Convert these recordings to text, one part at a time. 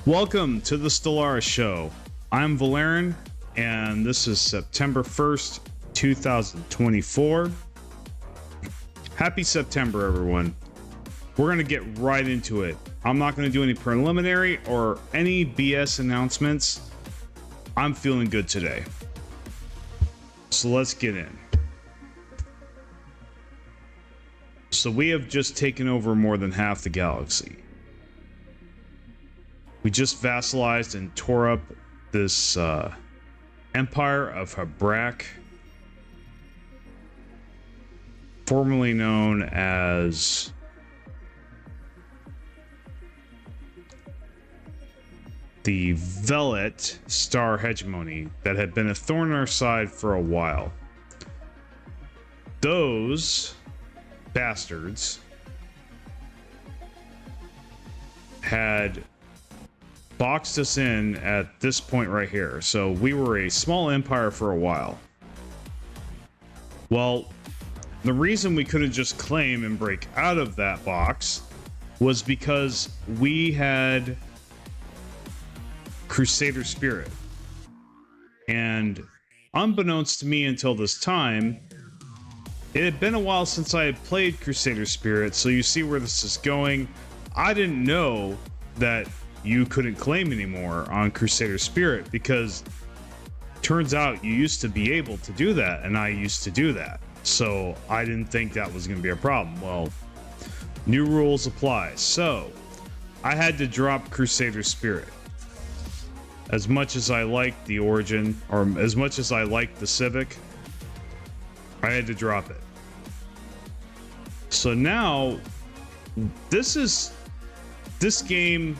Welcome to the Stellaris Show. I'm Volairen, and this is September 1st, 2024. Happy September, everyone. We're going to get right into it. I'm not going to do any preliminary or any BS announcements. I'm feeling good today. So let's get in. So we have just taken over more than half the galaxy. We just vassalized and tore up this empire of Habrak, formerly known as the Velet Star Hegemony, that had been a thorn in our side for a while. Those bastards had boxed us in at this point right here. So we were a small empire for a while. Well, the reason we couldn't just claim and break out of that box was because we had Crusader Spirit. And unbeknownst to me until this time, it had been a while since I had played Crusader Spirit, so you see where this is going. I didn't know that you couldn't claim anymore on Crusader Spirit, because turns out you used to be able to do that, and I used to do that. So I didn't think that was going to be a problem. Well, new rules apply. So I had to drop Crusader Spirit. As much as I liked the Origin, or as much as I liked the Civic, I had to drop it. So now this game,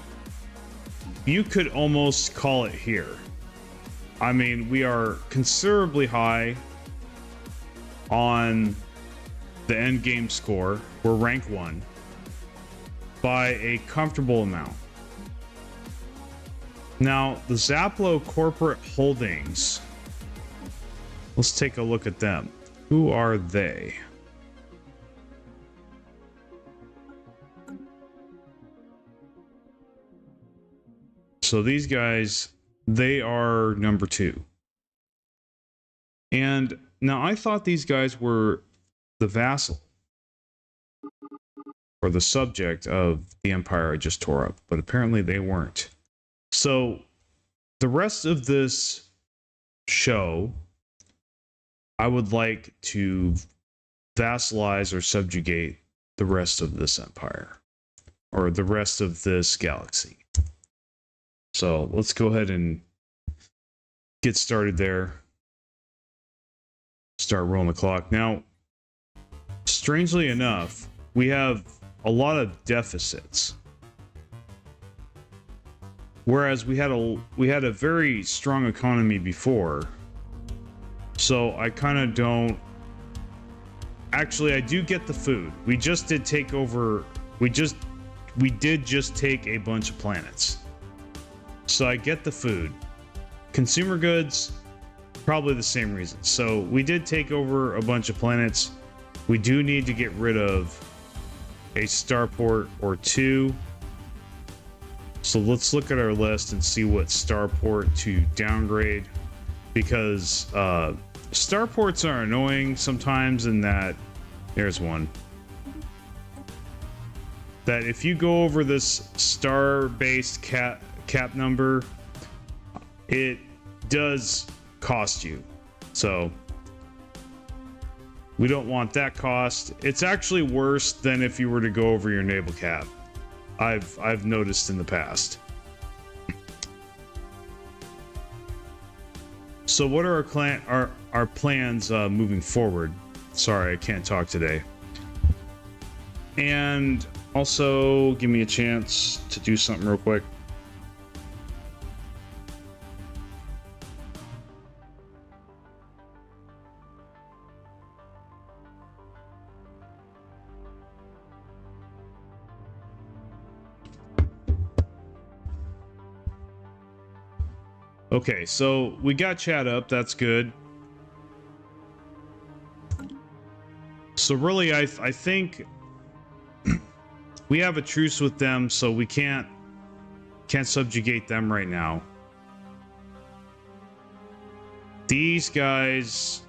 you could almost call it here. I mean, we are considerably high on the end game score. We're rank 1 by a comfortable amount. Now, the Zaplo corporate holdings, let's take a look at them. Who are they? So these guys, they are number 2. And now I thought these guys were the vassal or the subject of the empire I just tore up, but apparently they weren't. So the rest of this show, I would like to vassalize or subjugate the rest of this empire, or the rest of this galaxy. So let's go ahead and get started there. Start rolling the clock. Now, strangely enough, we have a lot of deficits. Whereas we had a very strong economy before. So I kind of don't. Actually, I do get the food. We just did take over. We did just take a bunch of planets. So I get the food. Consumer goods, probably the same reason. So we did take over a bunch of planets. We do need to get rid of a starport or 2. So let's look at our list and see what starport to downgrade, because starports are annoying sometimes in that, there's one, that if you go over this star-based cap number, it does cost you. So we don't want that cost. It's actually worse than if you were to go over your naval cap. I've noticed in the past. So what are our plans moving forward? Sorry, I can't talk today. And also, give me a chance to do something real quick. Okay, so we got chat up. That's good. So really, I think we have a truce with them, so we can't can't subjugate them right now. These guys,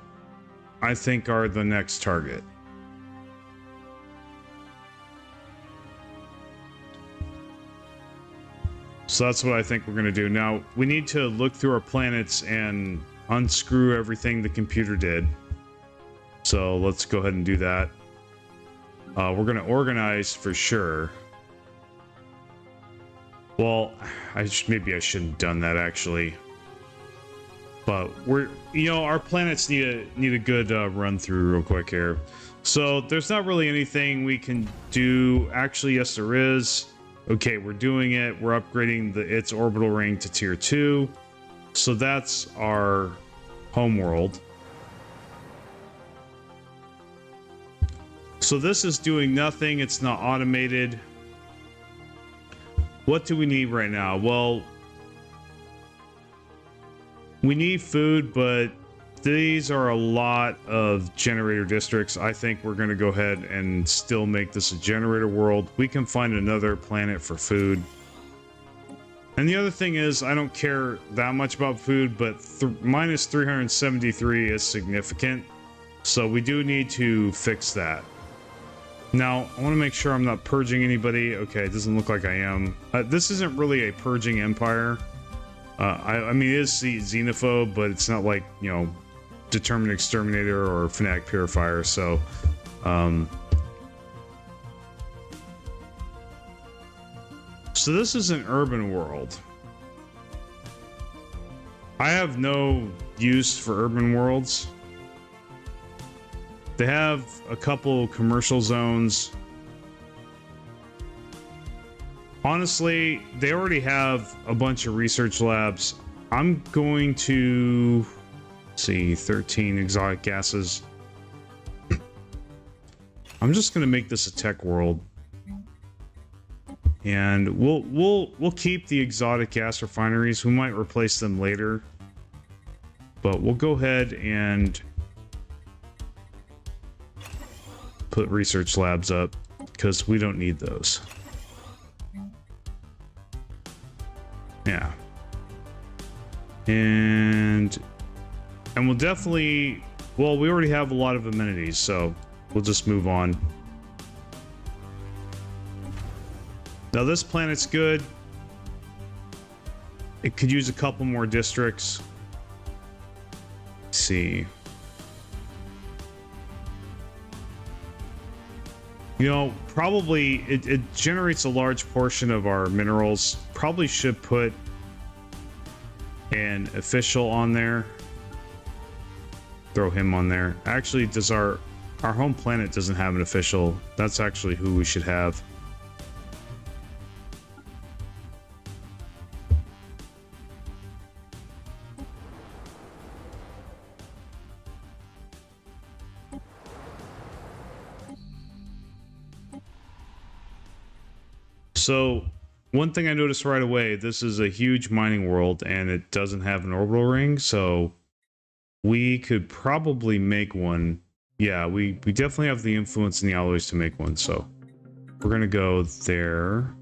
I think, are the next target. So that's what I think we're going to do. Now, we need to look through our planets and unscrew everything the computer did. So let's go ahead and do that. We're going to organize for sure. Well, maybe I shouldn't have done that actually. But our planets need a good run through real quick here. So there's not really anything we can do. Actually, yes, there is. Okay, we're doing it. We're upgrading its orbital ring to tier 2. So that's our home world. So this is doing nothing. It's not automated. What do we need right now? Well, we need food, but these are a lot of generator districts. I think we're going to go ahead and still make this a generator world. We can find another planet for food. And the other thing is, I don't care that much about food, but minus 373 is significant. So we do need to fix that. Now, I want to make sure I'm not purging anybody. Okay, it doesn't look like I am. This isn't really a purging empire. I mean, it is xenophobe, but it's not like, Determined Exterminator or Fanatic Purifier, so so this is an urban world. I have no use for urban worlds. They have a couple commercial zones. Honestly, they already have a bunch of research labs. I'm going to see 13 exotic gases. I'm just going to make this a tech world. And we'll keep the exotic gas refineries. We might replace them later. But we'll go ahead and put research labs up because we don't need those. Yeah. And we'll definitely, well, we already have a lot of amenities, so we'll just move on. Now this planet's good. It could use a couple more districts. Let's see. Probably it generates a large portion of our minerals. Probably should put an official on there. Throw him on there. Actually, does our home planet doesn't have an official. That's actually who we should have. So, one thing I noticed right away, this is a huge mining world and it doesn't have an orbital ring, so we could probably make one. Yeah, we definitely have the influence and the alloys to make one, so we're gonna go there.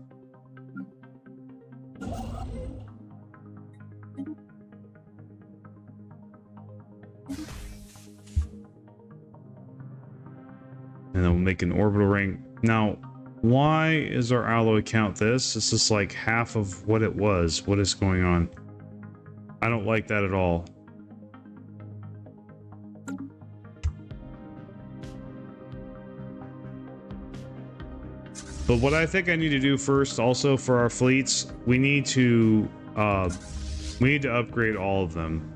And then we'll make an orbital ring. Now, why is our alloy count this? This is like half of what it was. What is going on? I don't like that at all. But what I think I need to do first, also for our fleets, we need to upgrade all of them.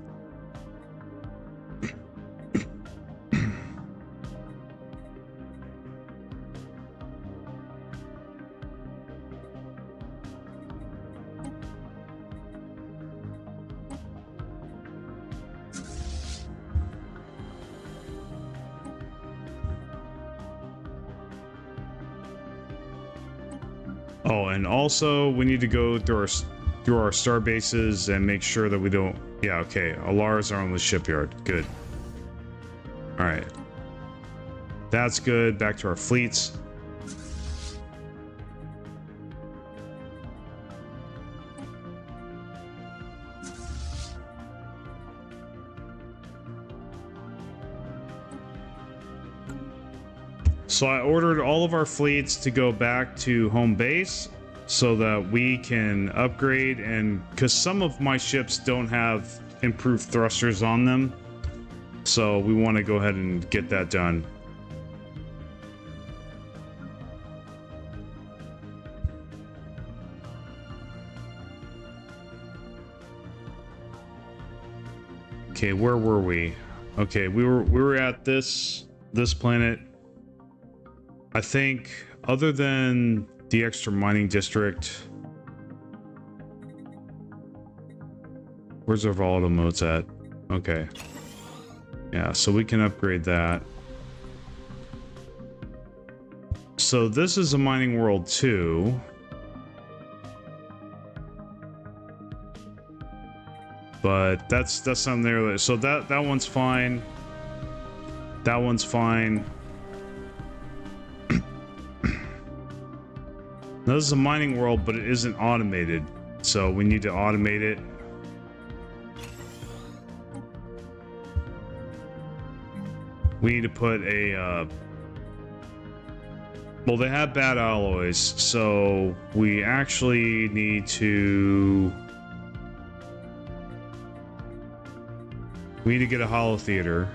Oh, and also we need to go through our star bases and make sure that we don't. Yeah, okay. Alars are on the shipyard. Good. All right. That's good. Back to our fleets. So I ordered all of our fleets to go back to home base so that we can upgrade, and because some of my ships don't have improved thrusters on them, so we want to go ahead and get that done. Okay, where were we? Okay, we were at this planet. I think other than the extra mining district, where's our volatile modes at? Okay. Yeah, so we can upgrade that. So this is a mining world too. But that's not there. So that one's fine. That one's fine. Now, this is a mining world, but it isn't automated, so we need to automate it. We need to put a well, they have bad alloys, so we actually need to get a holo theater.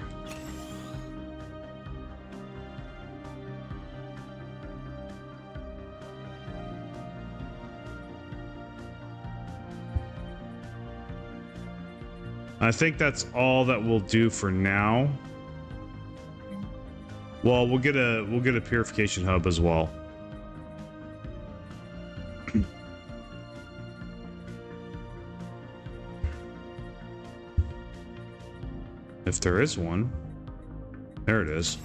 I think that's all that we'll do for now. Well, we'll get a purification hub as well. If there is one. There it is.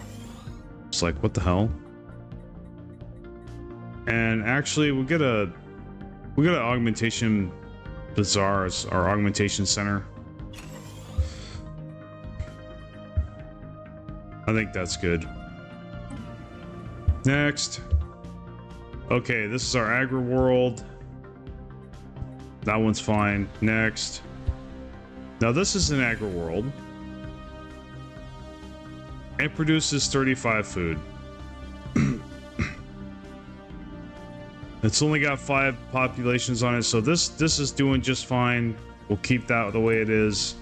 It's like, what the hell? And actually we'll get an augmentation bazaar as our augmentation center. I think that's good. Next. Okay, this is our agri world. That one's fine. Next. Now this is an agri world. It produces 35 food. It's only got 5 populations on it, so this is doing just fine. We'll keep that the way it is.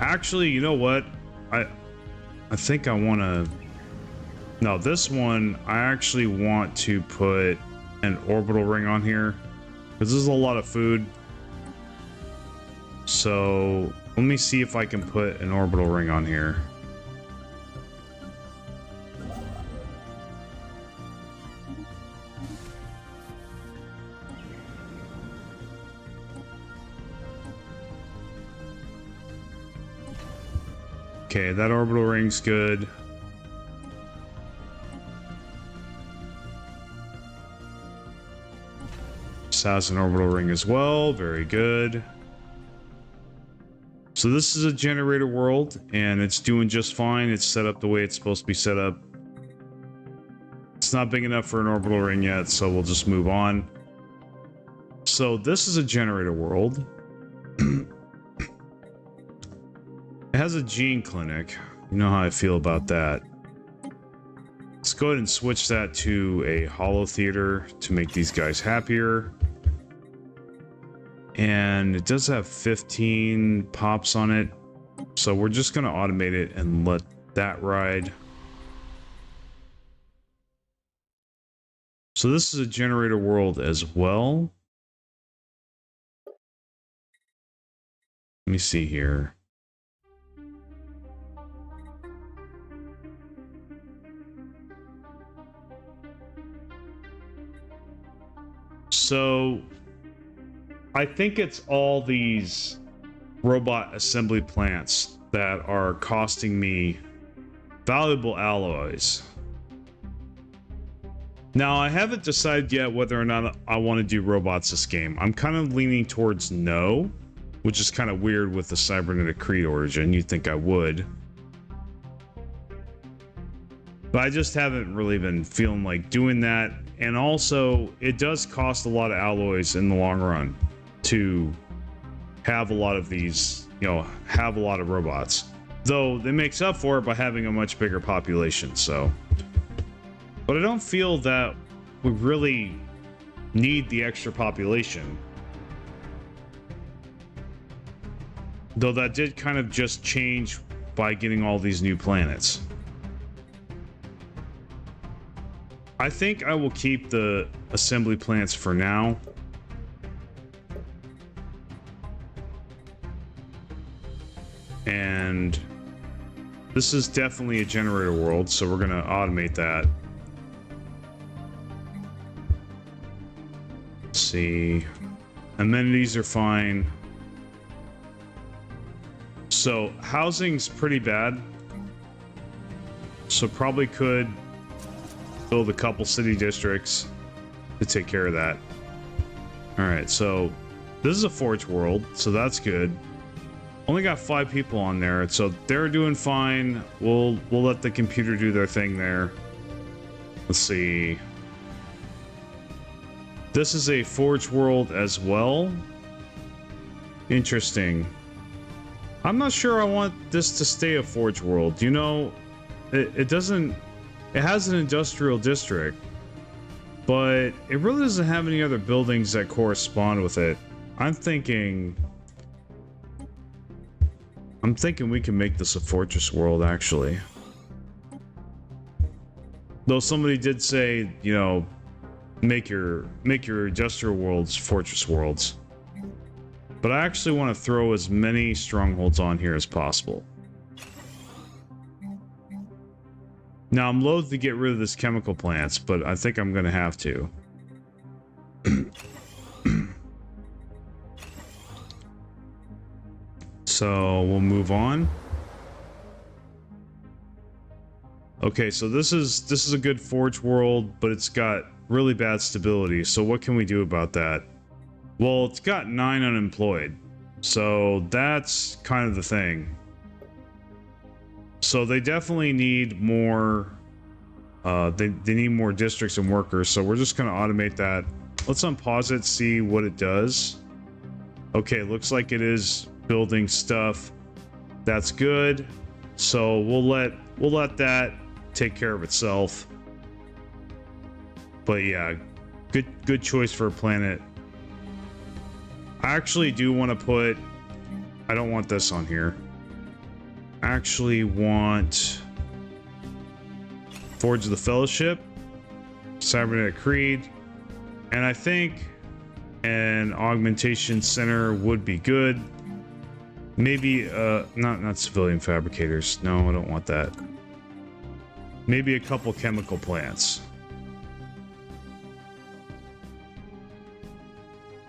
Actually, you know what? I think I want to... No, this one, I actually want to put an orbital ring on here, because this is a lot of food. So let me see if I can put an orbital ring on here. Okay, that orbital ring's good. This has an orbital ring as well. Very good. So this is a generator world, and it's doing just fine. It's set up the way it's supposed to be set up. It's not big enough for an orbital ring yet, so we'll just move on. So this is a generator world. It has a gene clinic. You know how I feel about that. Let's go ahead and switch that to a holo theater to make these guys happier. And it does have 15 pops on it, so we're just going to automate it and let that ride. So this is a generator world as well. Let me see here. So I think it's all these robot assembly plants that are costing me valuable alloys. Now, I haven't decided yet whether or not I want to do robots this game. I'm kind of leaning towards no, which is kind of weird with the cybernetic Creed origin. You'd think I would. But I just haven't really been feeling like doing that. And also, it does cost a lot of alloys in the long run to have a lot of these, you know, have a lot of robots. Though it makes up for it by having a much bigger population, so. But I don't feel that we really need the extra population. Though that did kind of just change by getting all these new planets. I think I will keep the assembly plants for now. And this is definitely a generator world, so we're going to automate that. Let's see. Amenities are fine. So housing's pretty bad. So probably could build a couple city districts to take care of that. All right, so this is a forge world, so that's good. Only got 5 people on there, so they're doing fine. We'll let the computer do their thing there. Let's see. This is a forge world as well. Interesting. I'm not sure I want this to stay a forge world. You know, it doesn't. It has an industrial district, but it really doesn't have any other buildings that correspond with it. I'm thinking we can make this a fortress world, actually. Though somebody did say, you know, make your industrial worlds fortress worlds. But I actually want to throw as many strongholds on here as possible. Now, I'm loath to get rid of this chemical plants, but I think I'm going to have to. So, we'll move on. Okay, so this is a good forge world, but it's got really bad stability. So what can we do about that? Well, it's got 9 unemployed. So that's kind of the thing. So they definitely need more, they need more districts and workers, so we're just going to automate that. Let's unpause it, see what it does. Okay, looks like it is building stuff. That's good. So we'll let that take care of itself. But yeah, good choice for a planet. I actually do want to put, I don't want this on here. Actually want Forge of the Fellowship, Cybernetic Creed, and I think an augmentation center would be good. Maybe not civilian fabricators. No, I don't want that. Maybe a couple chemical plants.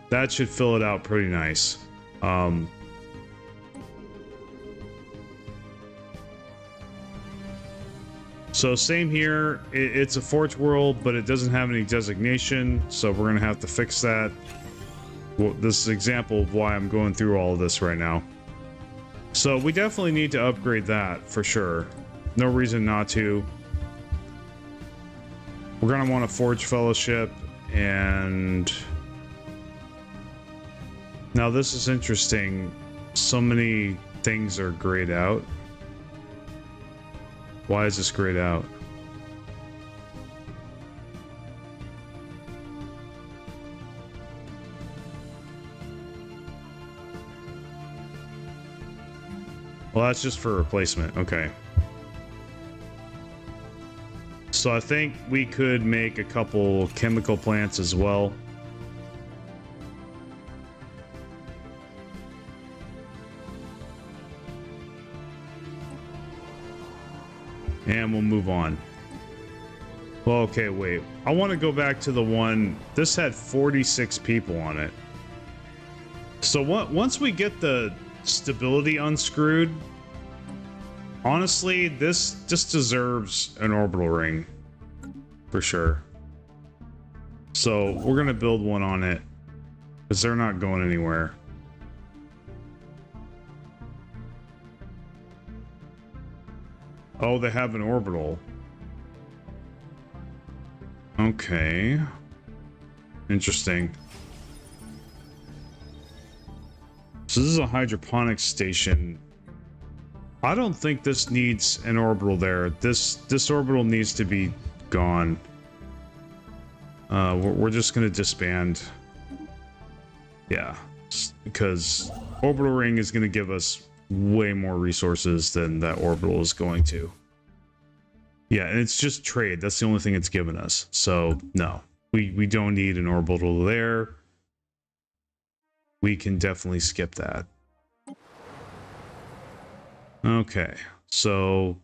That should fill it out pretty nice. So same here, it's a forge world, but it doesn't have any designation, so we're gonna have to fix that. Well, this is an example of why I'm going through all of this right now. So we definitely need to upgrade that for sure. No reason not to. We're gonna want a forge fellowship, and now this is interesting. So many things are grayed out. Why is this grayed out? Well, that's just for replacement. Okay. So I think we could make a couple chemical plants as well. And we'll move on. Well, okay, wait. I want to go back to the one... This had 46 people on it. So once we get the stability unscrewed, honestly, this just deserves an orbital ring. For sure. So we're going to build one on it, because they're not going anywhere. Oh, they have an orbital. Okay. Interesting. So this is a hydroponics station. I don't think this needs an orbital there. This orbital needs to be gone. We're just gonna disband. Yeah, because orbital ring is gonna give us way more resources than that orbital is going to. Yeah, and it's just trade. That's the only thing it's given us. So no, we don't need an orbital there. We can definitely skip that. Okay, so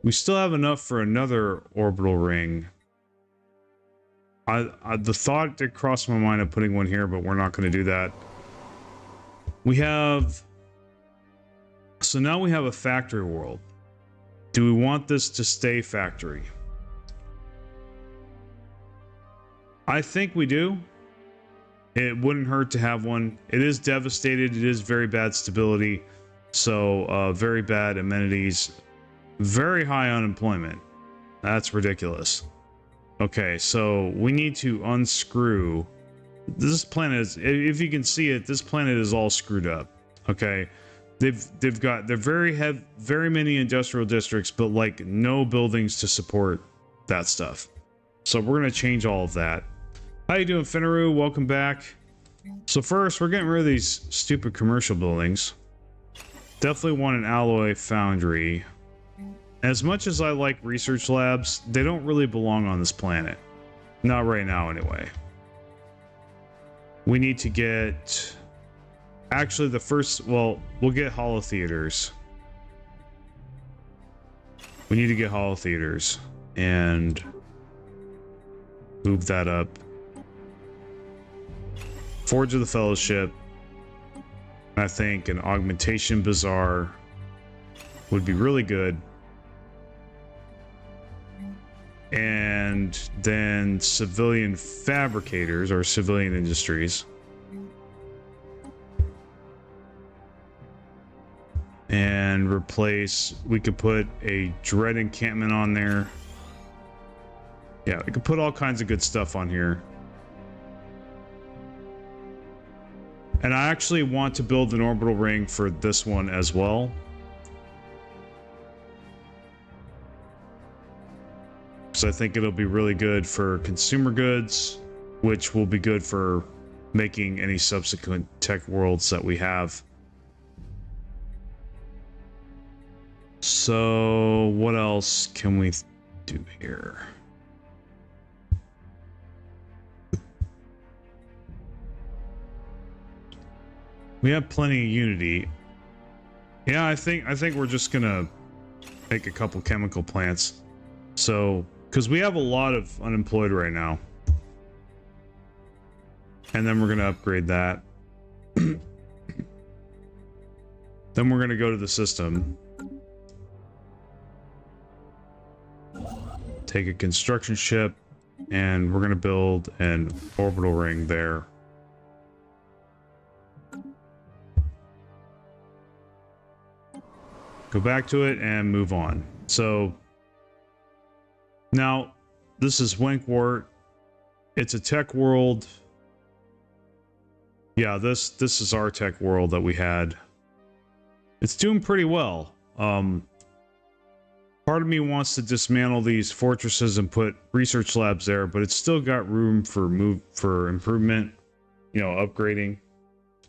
we still have enough for another orbital ring. The thought that crossed my mind of putting one here, but we're not going to do that. We have... So now we have a factory world. Do we want this to stay factory? I think we do. It wouldn't hurt to have one. It is devastated. It is very bad stability. So, very bad amenities. Very high unemployment. That's ridiculous. Okay, so we need to unscrew. This planet is, if you can see it, this planet is all screwed up. Okay, they're very many industrial districts, but like no buildings to support that stuff. So we're gonna change all of that. How you doing, Finnaru? Welcome back. So first, we're getting rid of these stupid commercial buildings. Definitely want an alloy foundry. As much as I like research labs, they don't really belong on this planet. Not right now, anyway. We need to get... Actually, the first... Well, we'll get holo theaters. We need to get holo theaters. And... move that up. Forge of the Fellowship. I think an augmentation bazaar would be really good. And then civilian fabricators or civilian industries. And replace, we could put a dread encampment on there. Yeah, we could put all kinds of good stuff on here. And I actually want to build an orbital ring for this one as well. So I think it'll be really good for consumer goods, which will be good for making any subsequent tech worlds that we have. So what else can we do here? We have plenty of Unity. Yeah, I think we're just gonna make a couple chemical plants. So, because we have a lot of unemployed right now. And then we're gonna upgrade that. Then we're gonna go to the system. Take a construction ship, and we're gonna build an orbital ring there. Go back to it and move on. So now this is Winkwort. It's a tech world. Yeah, this is our tech world that we had. It's doing pretty well. Part of me wants to dismantle these fortresses and put research labs there, but it's still got room for improvement, you know, upgrading,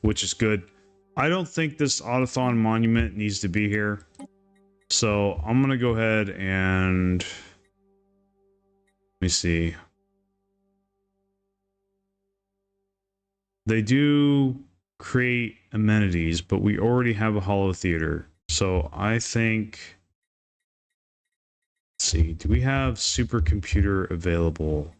which is good. I don't think this Autothon monument needs to be here. So I'm going to go ahead and... Let me see. They do create amenities, but we already have a holo theater. So I think... Let's see. Do we have supercomputer available?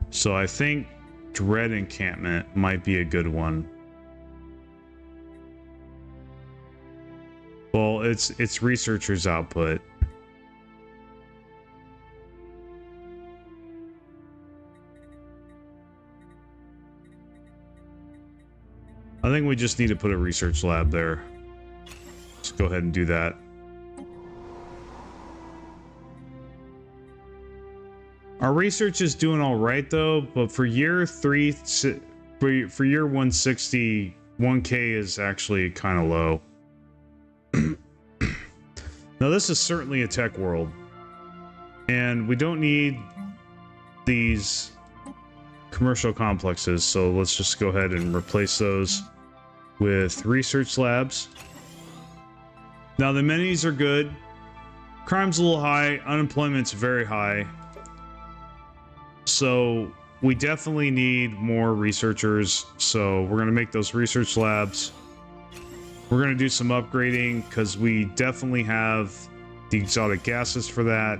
So I think Dread Encampment might be a good one. Well, it's researchers' output. I think we just need to put a research lab there. Let's go ahead and do that. Our research is doing all right though, but for year 3, for year 160, 1K is actually kind of low. Now this is certainly a tech world, and we don't need these commercial complexes, so let's just go ahead and replace those with research labs. Now the minis are good. Crime's a little high, unemployment's very high. So we definitely need more researchers, so we're going to make those research labs. We're going to do some upgrading because we definitely have the exotic gases for that.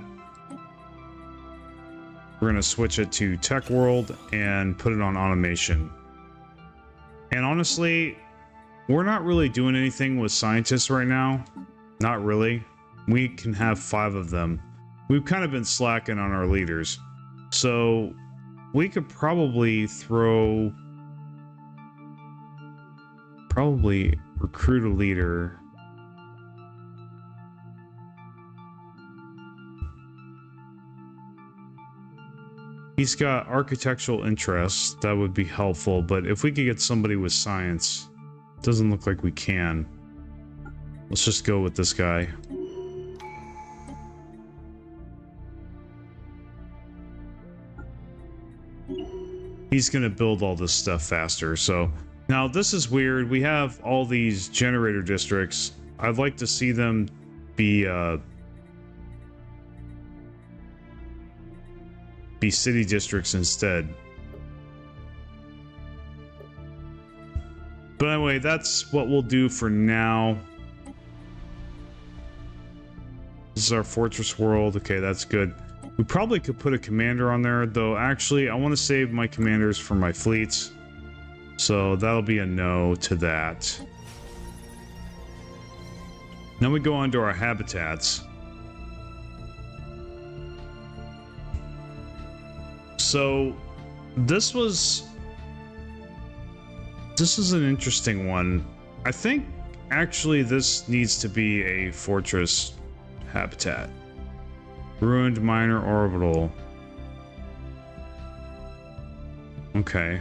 We're going to switch it to Tech World and put it on automation. And honestly, we're not really doing anything with scientists right now. Not really. We can have 5 of them. We've kind of been slacking on our leaders. So we could probably recruit a leader. He's got architectural interests. That would be helpful, but if we could get somebody with science, it doesn't look like we can. Let's just go with this guy. He's going to build all this stuff faster. So now this is weird. We have all these generator districts. I'd like to see them be city districts instead. But anyway, that's what we'll do for now. This is our fortress world. Okay, that's good. We probably could put a commander on there, though actually I want to save my commanders for my fleets. So that'll be a no to that. Now we go on to our habitats. So this is an interesting one. I think actually this needs to be a fortress habitat. Ruined minor orbital. Okay.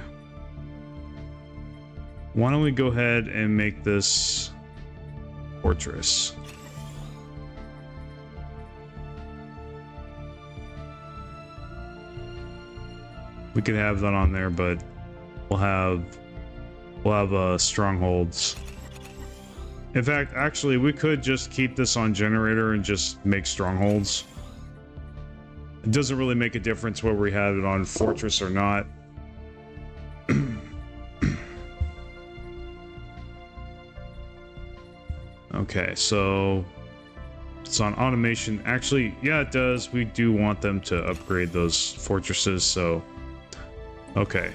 Why don't we go ahead and make this fortress? We could have that on there, but we'll have strongholds. In fact, actually, we could just keep this on generator and just make strongholds. It doesn't really make a difference whether we had it on fortress or not. Okay, so it's on automation. Actually, yeah, it does. We do want them to upgrade those fortresses, so okay.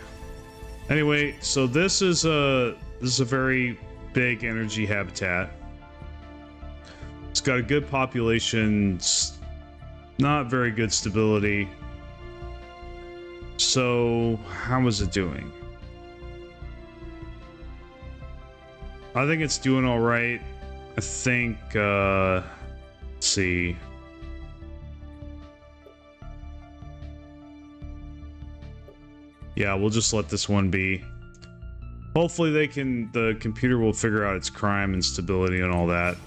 Anyway, so this is a very big energy habitat. It's got a good population, not very good stability. So how is it doing? I think it's doing all right. I think let's see. Yeah, we'll just let this one be. Hopefully the computer will figure out its crime and stability and all that.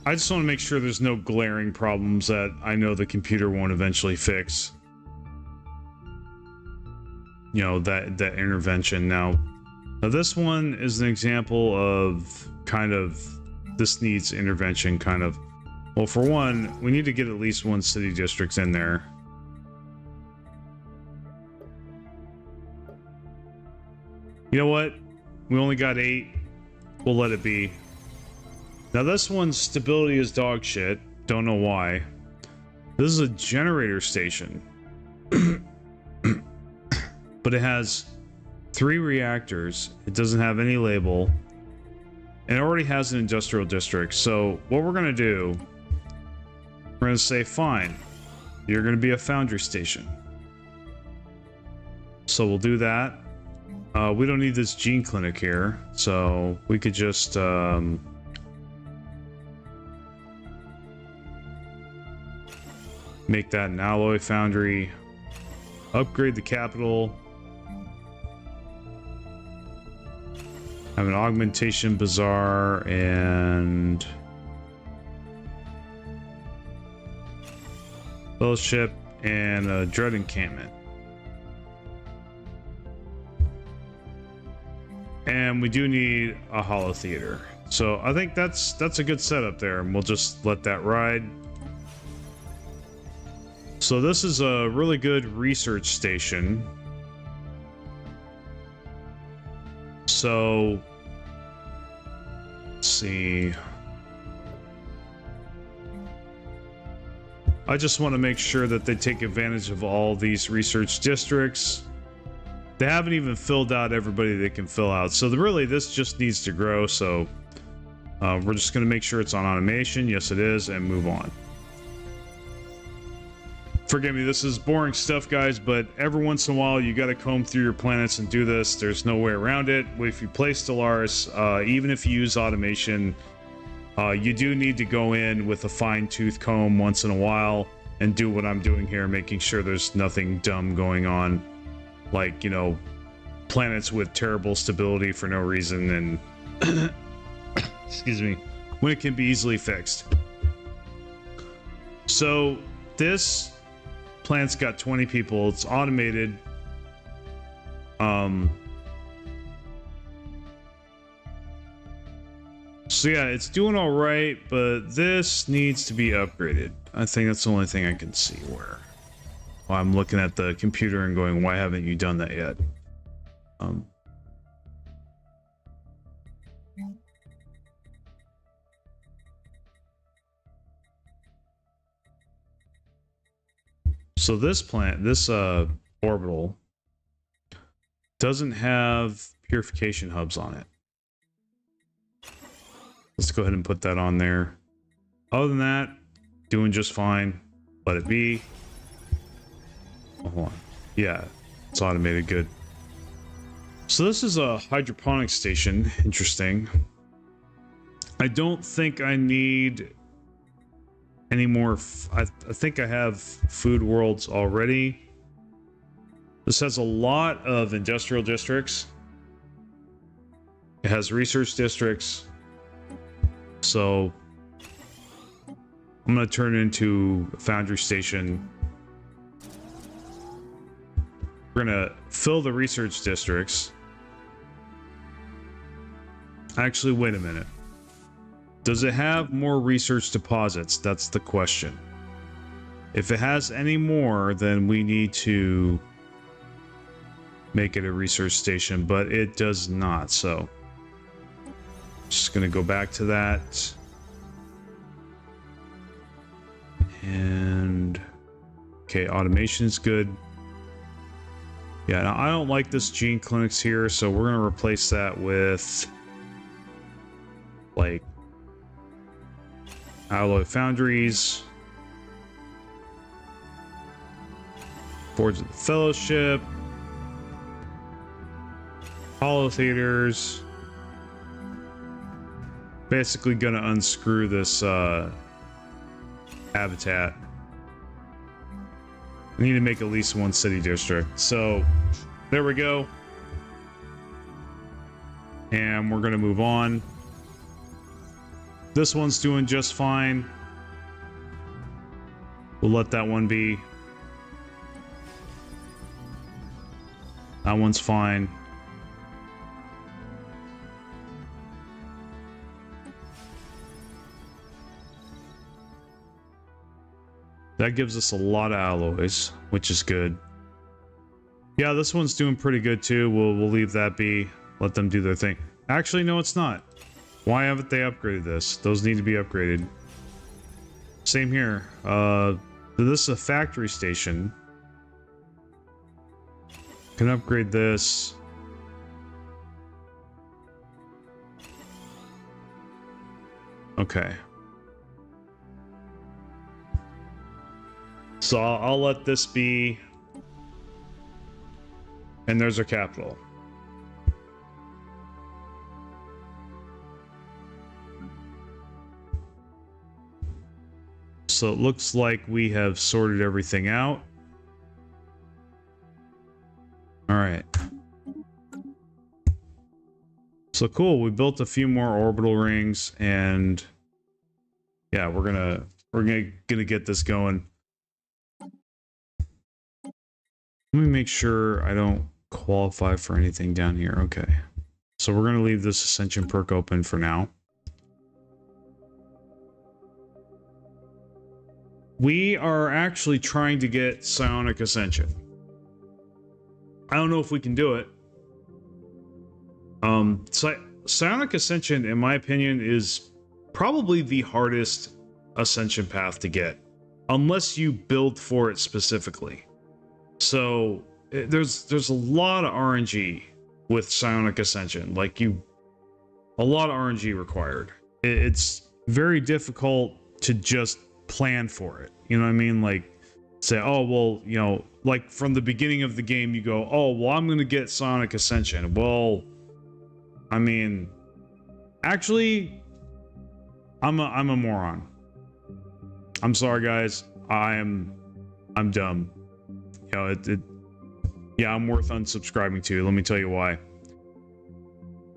I just want to make sure there's no glaring problems that I know the computer won't eventually fix. You know, that intervention. Now this one is an example of kind of this needs intervention kind of. Well, for one, we need to get at least one city district in there. You know what? We only got 8. We'll let it be. Now this one's stability is dog shit. Don't know why. This is a generator station. But it has 3 reactors. It doesn't have any label. And it already has an industrial district. So what we're going to do, we're going to say, fine, you're going to be a foundry station. So we'll do that. We don't need this gene clinic here. So we could just Make that an alloy foundry. Upgrade the capital. Have an augmentation bazaar and fellowship and a dread encampment. And we do need a holo theater. So I think that's a good setup there, and we'll just let that ride. So this is a really good research station. So let's see. I just want to make sure that they take advantage of all these research districts. They haven't even filled out everybody they can fill out. So really, this just needs to grow. So we're just going to make sure it's on automation. Yes, it is. And move on. Forgive me, this is boring stuff, guys, but every once in a while, you got to comb through your planets and do this. There's no way around it. If you play Stellaris, even if you use automation, you do need to go in with a fine-tooth comb once in a while and do what I'm doing here, making sure there's nothing dumb going on. Like, you know, planets with terrible stability for no reason, and excuse me, when it can be easily fixed. So this plant's got 20 people. It's automated. So yeah, it's doing all right, but this needs to be upgraded. I think that's the only thing I can see where I'm looking at the computer and going, why haven't you done that yet? So this plant, this orbital, doesn't have purification hubs on it. Let's go ahead and put that on there. Other than that, doing just fine. Let it be. Oh, hold on. Yeah, it's automated. Good. So this is a hydroponic station. Interesting. I don't think I need any more. I think I have food worlds already. This has a lot of industrial districts. It has research districts. So I'm going to turn it into a foundry station. We're going to fill the research districts. Actually, wait a minute. Does it have more research deposits? That's the question. If it has any more, then we need to make it a research station, but it does not. So just going to go back to that. And okay, automation is good. Yeah, now I don't like this gene clinics here, so we're going to replace that with like alloy foundries, Forge of the Fellowship, holo theaters. Basically gonna unscrew this habitat. I need to make at least one city district. So there we go. And we're gonna move on. This one's doing just fine. We'll let that one be. That one's fine. That gives us a lot of alloys, which is good. Yeah, this one's doing pretty good too. We'll leave that be. Let them do their thing. Actually, no, it's not. Why haven't they upgraded this? Those need to be upgraded. Same here. This is a factory station. Can upgrade this. Okay. So I'll let this be. And there's our capital. So it looks like we have sorted everything out. All right. So cool, we built a few more orbital rings, and yeah, we're gonna get this going. Let me make sure I don't qualify for anything down here. Okay. So we're gonna leave this Ascension perk open for now. We are actually trying to get Psionic Ascension. I don't know if we can do it. Psionic Ascension, in my opinion, is probably the hardest Ascension path to get, unless you build for it specifically. So there's a lot of RNG with Psionic Ascension. Like a lot of RNG required. It's very difficult to just plan for it. You know what I mean? Like, say, oh, well, you know, like from the beginning of the game, you go, oh, well, I'm going to get Psionic Ascension. Well, I mean, actually, I'm a moron. I'm sorry, guys. I'm dumb. You know, yeah, I'm worth unsubscribing to. Let me tell you why.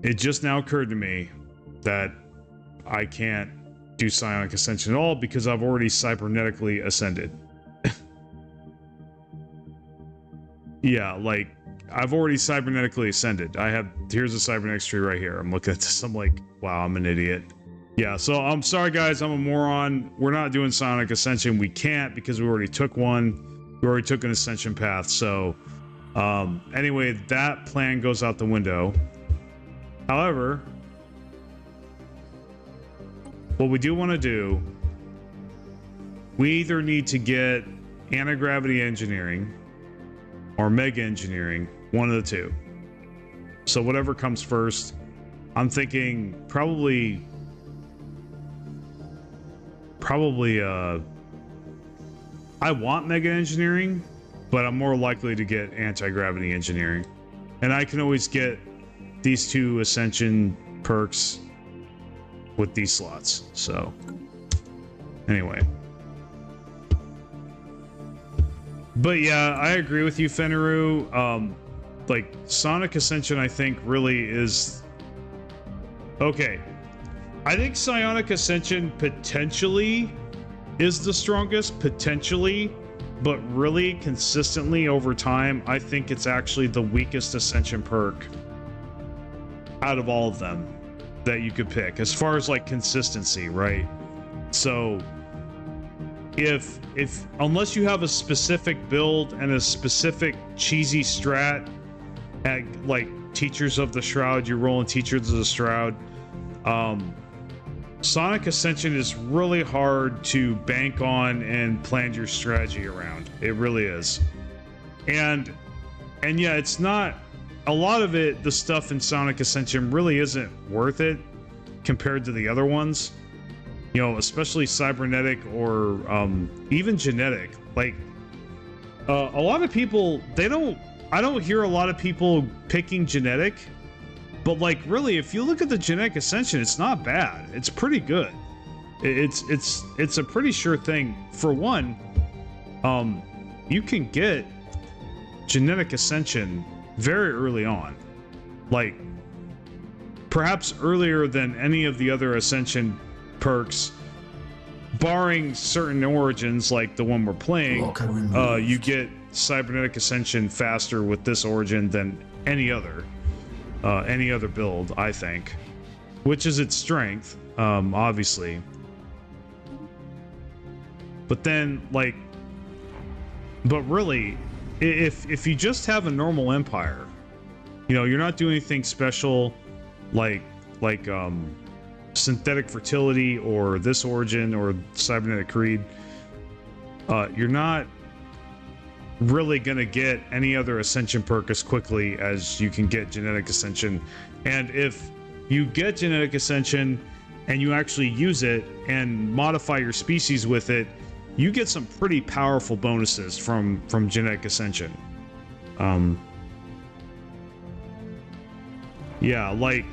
It just now occurred to me that I can't do Psionic Ascension at all because I've already cybernetically ascended. Yeah, like, I've already cybernetically ascended. Here's a cybernetics tree right here. I'm looking at this, I'm like, wow, I'm an idiot. Yeah, so I'm sorry, guys, I'm a moron. We're not doing Psionic Ascension. We can't because we already took one. We already took an Ascension path, so... anyway, that plan goes out the window. However, what we do want to do, we either need to get anti-gravity engineering or mega engineering, one of the two. So whatever comes first, I'm thinking probably I want mega engineering, but I'm more likely to get anti-gravity engineering. And I can always get these two Ascension perks with these slots. So anyway. But yeah, I agree with you, Fenneru. Like, Sonic Ascension, I think, really is... Okay. I think Psionic Ascension potentially is the strongest, potentially, but really, consistently over time, I think it's actually the weakest Ascension perk out of all of them that you could pick, as far as, like, consistency, right? So... unless you have a specific build and a specific cheesy strat at like Teachers of the Shroud, you're rolling Teachers of the Shroud, Sonic Ascension is really hard to bank on and plan your strategy around. It really is. And yeah, it's not a lot of it, the stuff in Sonic Ascension really isn't worth it compared to the other ones. You know, especially cybernetic or even genetic. Like, a lot of people, I don't hear a lot of people picking genetic, but like, really, if you look at the genetic ascension, it's not bad. It's pretty good. It's a pretty sure thing. For one, you can get genetic ascension very early on. Like, perhaps earlier than any of the other ascension perks, barring certain origins like the one we're playing. You get cybernetic ascension faster with this origin than any other build, I think, which is its strength, obviously. But then, like, but really, if you just have a normal empire, you know, you're not doing anything special, like synthetic fertility or this origin or cybernetic creed, you're not really gonna get any other ascension perk as quickly as you can get genetic ascension. And if you get genetic ascension and you actually use it and modify your species with it, you get some pretty powerful bonuses from genetic ascension. Yeah, like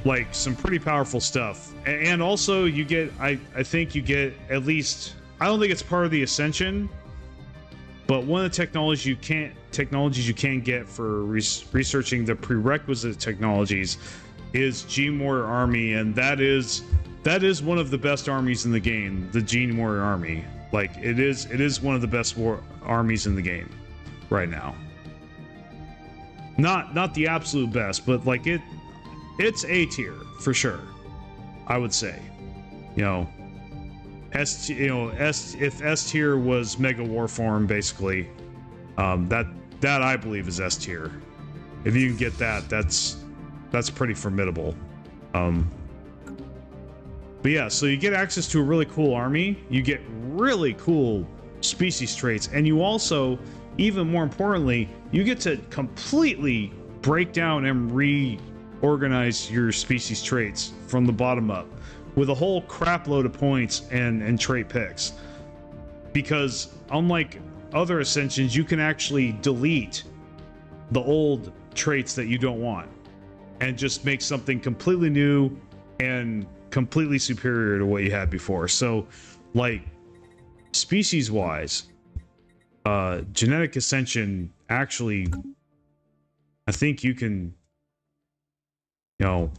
like some pretty powerful stuff. And also you get, I think you get at least, I don't think it's part of the Ascension, but one of the technologies you can't get for researching the prerequisite technologies is Gene Warrior Army, and that is one of the best armies in the game, the Gene Warrior Army. Like it is one of the best armies in the game right now. Not the absolute best, but like it's A tier for sure, I would say. You know, if S tier was Mega Warform, basically, that I believe is S tier. If you can get that, that's pretty formidable. But yeah, so you get access to a really cool army, you get really cool species traits, and you also, even more importantly, you get to completely break down and reorganize your species traits from the bottom up with a whole crap load of points and trait picks. Because unlike other Ascensions, you can actually delete the old traits that you don't want and just make something completely new and completely superior to what you had before. So, like, species-wise, Genetic Ascension actually, I think you can, you know,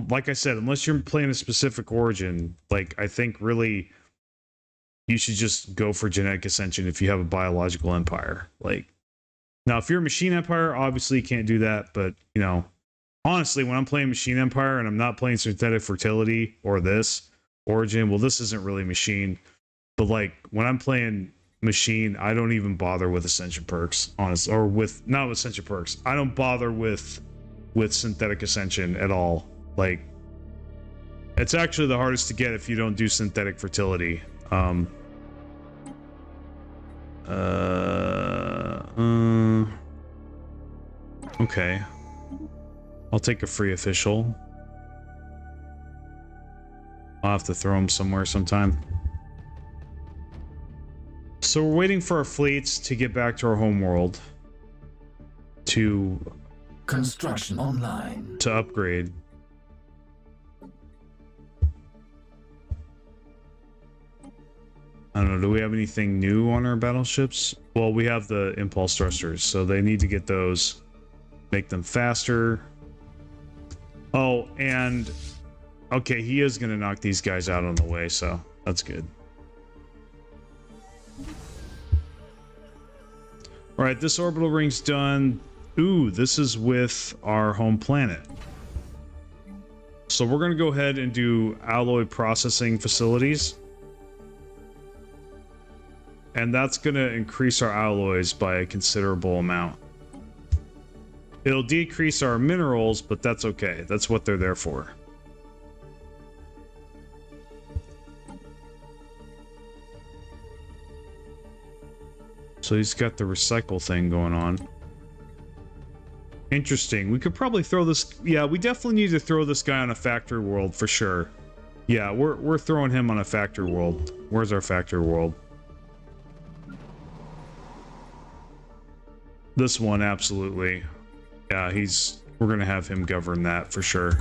like I said, unless you're playing a specific origin, like, I think really you should just go for Genetic Ascension if you have a biological empire. Like, now, if you're a Machine Empire, obviously you can't do that, but, you know, honestly, when I'm playing Machine Empire and I'm not playing Synthetic Fertility or this origin, well, this isn't really Machine, but like when I'm playing Machine, I don't even bother with Ascension perks, honestly, or with not with Ascension perks. I don't bother with Synthetic Ascension at all. Like, it's actually the hardest to get if you don't do Synthetic Fertility. Okay. I'll take a free official. I'll have to throw him somewhere sometime. So we're waiting for our fleets to get back to our homeworld. To... Construction online. To upgrade. I don't know, do we have anything new on our battleships? Well, we have the impulse thrusters, so they need to get those. Make them faster. Oh, and okay, he is going to knock these guys out on the way, so that's good. All right, this orbital ring's done. Ooh, this is with our home planet. So we're going to go ahead and do alloy processing facilities. And that's going to increase our alloys by a considerable amount. It'll decrease our minerals, but that's okay. That's what they're there for. So he's got the recycle thing going on. Interesting. We could probably throw this... Yeah, we definitely need to throw this guy on a factory world for sure. Yeah, we're throwing him on a factory world. Where's our factory world? This one, absolutely. Yeah, we're gonna have him govern that for sure.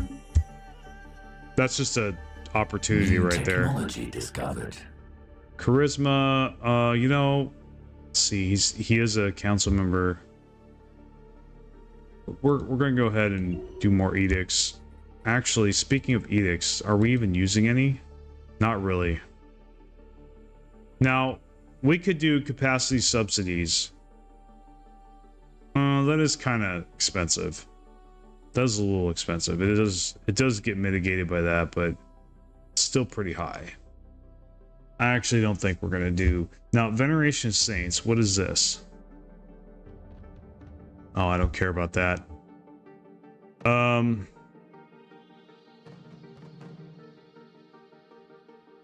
That's just a opportunity right there. Technology discovered. Charisma, you know, let's see, he is a council member. We're gonna go ahead and do more edicts. Actually, speaking of edicts, are we even using any? Not really. Now, we could do capacity subsidies. That is kind of expensive. That is a little expensive. It does get mitigated by that, but it's still pretty high. I actually don't think we're gonna do now. Veneration Saints. What is this? Oh, I don't care about that.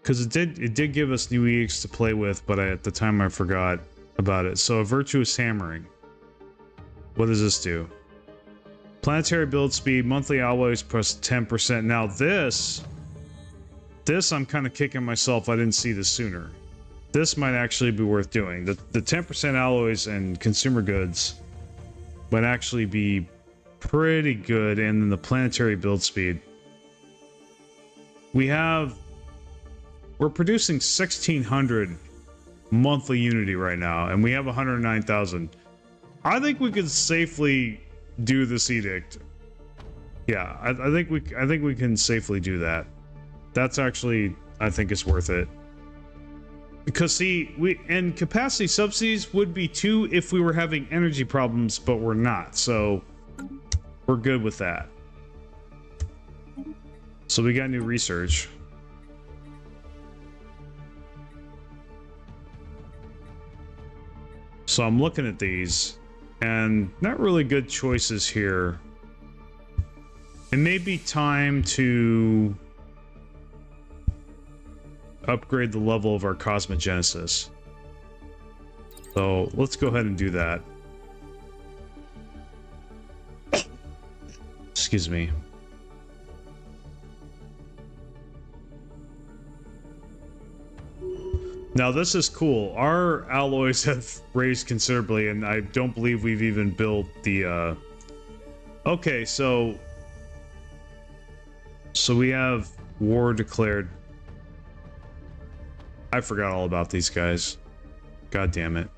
Because it did give us new edicts to play with, but at the time I forgot about it. So a virtuous hammering. What does this do? Planetary build speed, monthly alloys plus 10%. Now this I'm kind of kicking myself I didn't see this sooner. This might actually be worth doing. The 10% alloys and consumer goods might actually be pretty good, and then the planetary build speed. we're producing 1,600 monthly unity right now, and we have 109,000. I think we could safely do this edict. Yeah, I think we can safely do that. That's actually, I think it's worth it. Because see, and capacity subsidies would be too if we were having energy problems, but we're not. So we're good with that. So we got new research. So I'm looking at these, and not really good choices here. It may be time to upgrade the level of our cosmogenesis. So let's go ahead and do that. Excuse me. Now this is cool. Our alloys have raised considerably, and I don't believe we've even built the okay, so we have war declared. I forgot all about these guys. God damn it.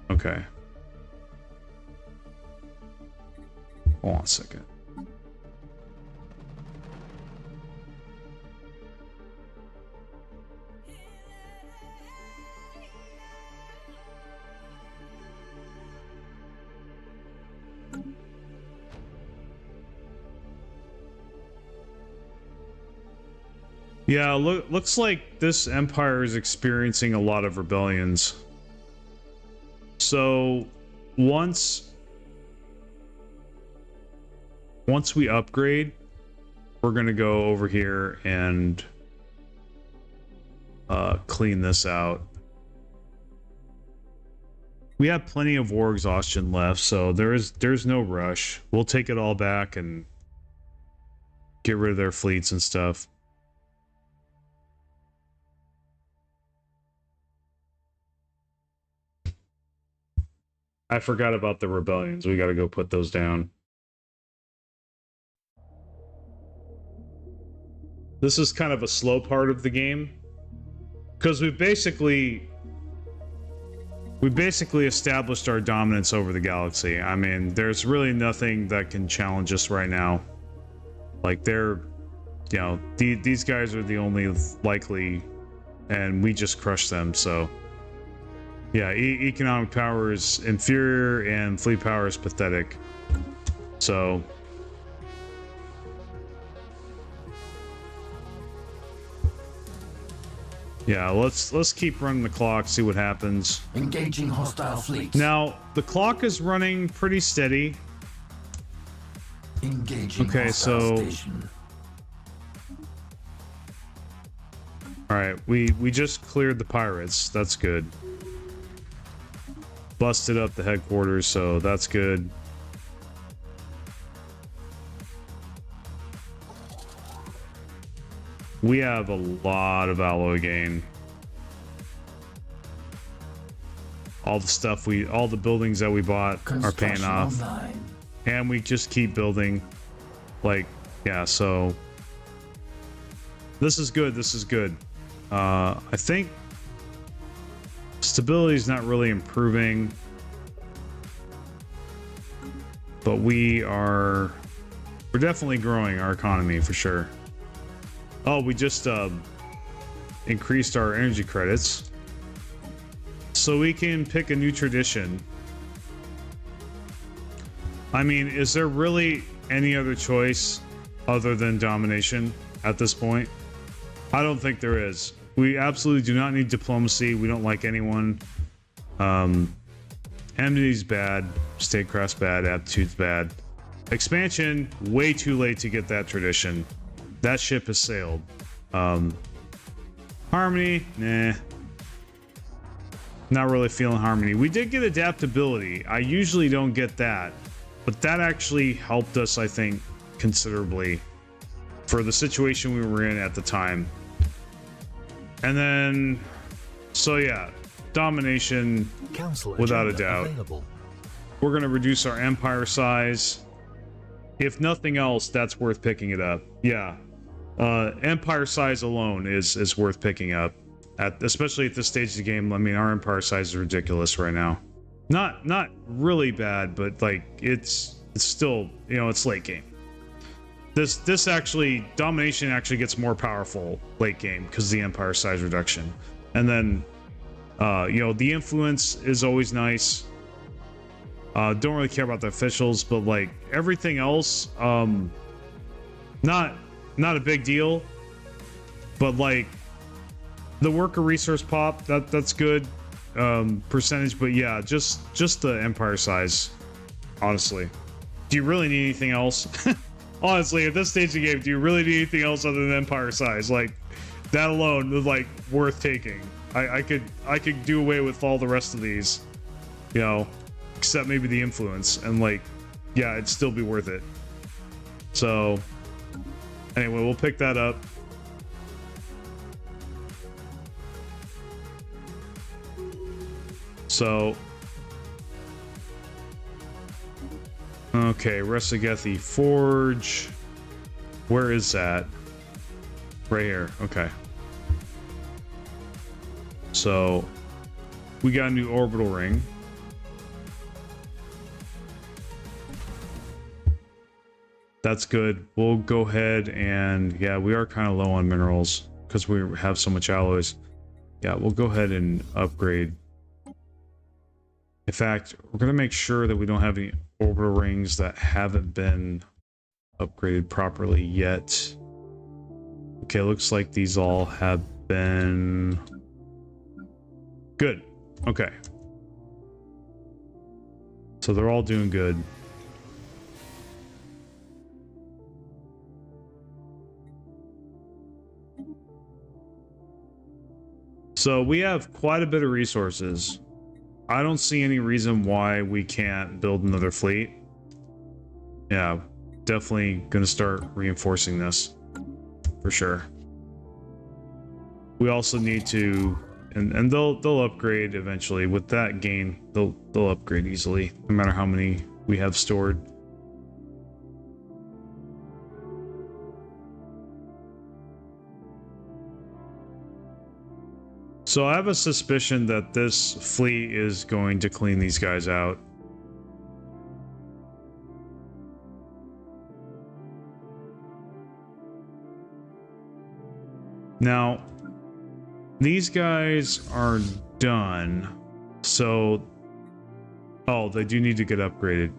Okay. Hold on a second. Yeah, looks like this empire is experiencing a lot of rebellions. So once we upgrade, we're gonna go over here and clean this out. We have plenty of war exhaustion left, so there's no rush. We'll take it all back and get rid of their fleets and stuff. I forgot about the rebellions. We got to go put those down. This is kind of a slow part of the game, because we basically established our dominance over the galaxy. I mean, there's really nothing that can challenge us right now. Like these guys are the only likely, and we just crushed them. So yeah, economic power is inferior and fleet power is pathetic. So yeah, let's keep running the clock, see what happens. Engaging hostile fleet. Now the clock is running pretty steady. Engaging okay, hostile so station. All right, we just cleared the pirates. That's good. Busted up the headquarters, so that's good. We have a lot of alloy gain. All the buildings that we bought are paying off. Online. And we just keep building. Like, yeah, so this is good, this is good. I think stability is not really improving, but we're definitely growing our economy for sure. Oh, we just increased our energy credits, so we can pick a new tradition. I mean, is there really any other choice other than domination at this point? I don't think there is. We absolutely do not need diplomacy. We don't like anyone. Amity's bad. Statecraft's bad. Aptitude's bad. Expansion, way too late to get that tradition. That ship has sailed. Harmony, nah. Not really feeling harmony. We did get adaptability. I usually don't get that, but that actually helped us, I think, considerably for the situation we were in at the time. And then, so yeah, domination, without a doubt. Available. We're going to reduce our empire size. If nothing else, that's worth picking it up. Yeah. Empire size alone is worth picking up, especially at this stage of the game. I mean, our empire size is ridiculous right now. Not really bad, but like it's still, you know, it's late game. This actually, domination actually gets more powerful late game because of the empire size reduction. And then you know, the influence is always nice. Don't really care about the officials, but like everything else, not a big deal. But like the worker resource pop, that's good percentage. But yeah, just the empire size, honestly. Do you really need anything else? Honestly, at this stage of the game, do you really need anything else other than empire size? Like, that alone is like worth taking. I could do away with all the rest of these, you know, except maybe the influence, and like, yeah, it'd still be worth it. So, anyway, we'll pick that up. So, okay, Resegethi Forge. Where is that? Right here. Okay. So, we got a new orbital ring. That's good. We'll go ahead and, yeah, we are kind of low on minerals because we have so much alloys. Yeah, we'll go ahead and upgrade. In fact, we're going to make sure that we don't have any orbital rings that haven't been upgraded properly yet. Okay, looks like these all have been... Good. Okay. So they're all doing good. So we have quite a bit of resources. I don't see any reason why we can't build another fleet. Yeah, definitely gonna start reinforcing this for sure. We also need to, and they'll upgrade eventually with that gain. They'll upgrade easily, no matter how many we have stored. So I have a suspicion that this fleet is going to clean these guys out. Now, these guys are done. So, oh, they do need to get upgraded.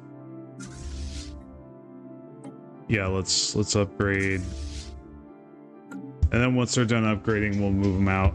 Yeah, let's upgrade. And then once they're done upgrading, we'll move them out.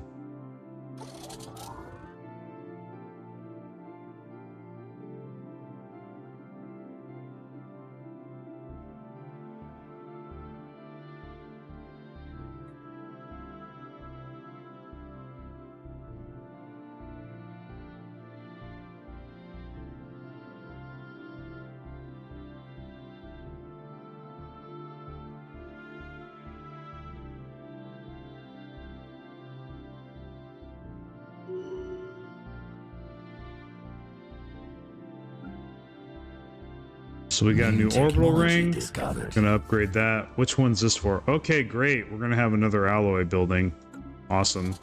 So we got a new orbital ring. Gonna upgrade that. Which one's this for? Okay, great. We're gonna have another alloy building. Awesome.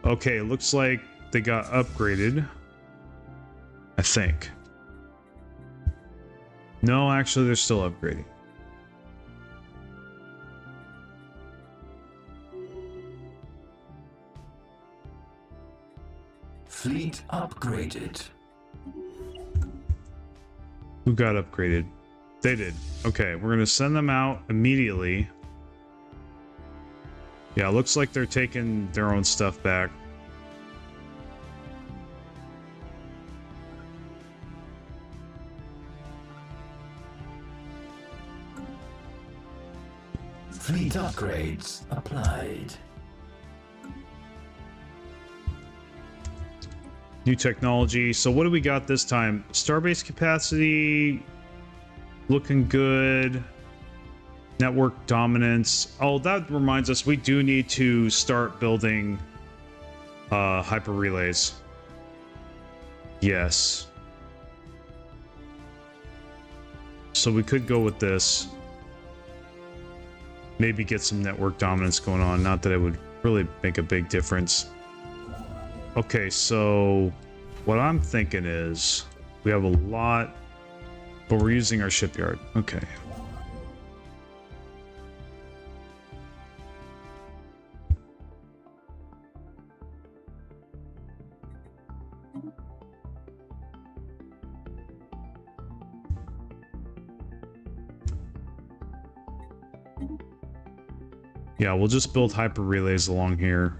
Okay, looks like they got upgraded. I think. No, actually, they're still upgrading. Fleet upgraded. Who got upgraded? They did. Okay, we're gonna send them out immediately. Yeah, looks like they're taking their own stuff back. Fleet upgrades applied. New technology. So what do we got this time? Starbase capacity looking good. Network dominance. Oh, that reminds us, we do need to start building hyper relays. Yes. So we could go with this. Maybe get some network dominance going on. Not that it would really make a big difference. Okay, so what I'm thinking is we have a lot, but we're using our shipyard. Okay. Yeah, we'll just build hyper relays along here.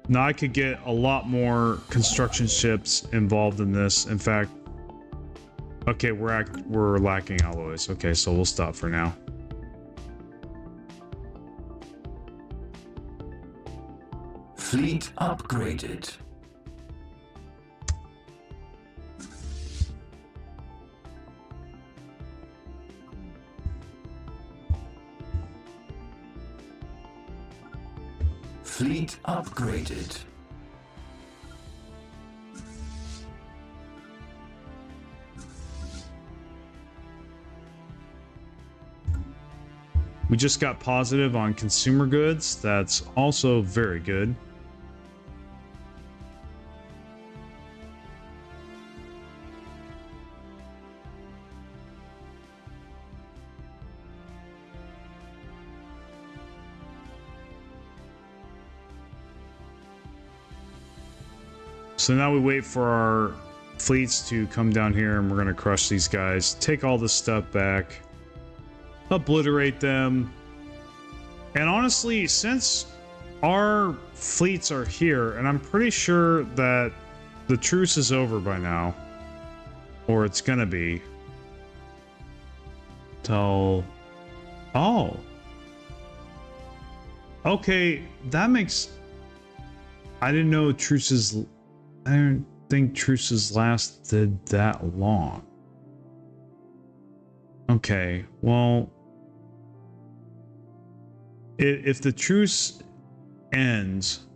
Now I could get a lot more construction ships involved in this. In fact, okay, we're lacking alloys. Okay, so we'll stop for now. Fleet upgraded. Fleet upgraded. We just got positive on consumer goods. That's also very good. So now we wait for our fleets to come down here and we're going to crush these guys. Take all this stuff back. Obliterate them. And honestly, since our fleets are here, and I'm pretty sure that the truce is over by now. Or it's going to be. Till... Oh. Okay, that makes... I didn't know truces... I don't think truces lasted that long. Okay, well, if the truce ends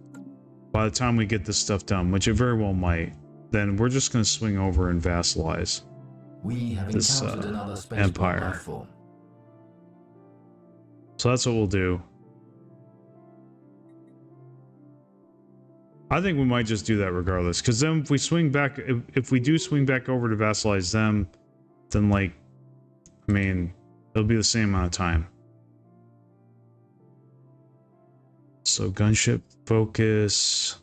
by the time we get this stuff done, which it very well might, then we're just going to swing over and vassalize this empire. Platform. So that's what we'll do. I think we might just do that regardless, because then if we swing back, if we do swing back over to vassalize them, then like, I mean, it'll be the same amount of time. So gunship focus,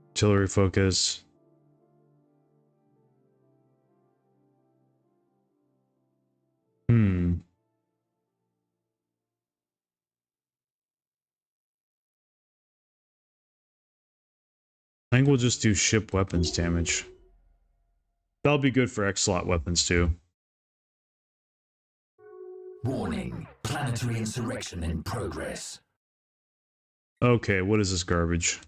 artillery focus. I think we'll just do ship weapons damage. That'll be good for X-slot weapons too. Warning. Planetary insurrection in progress. Okay, what is this garbage?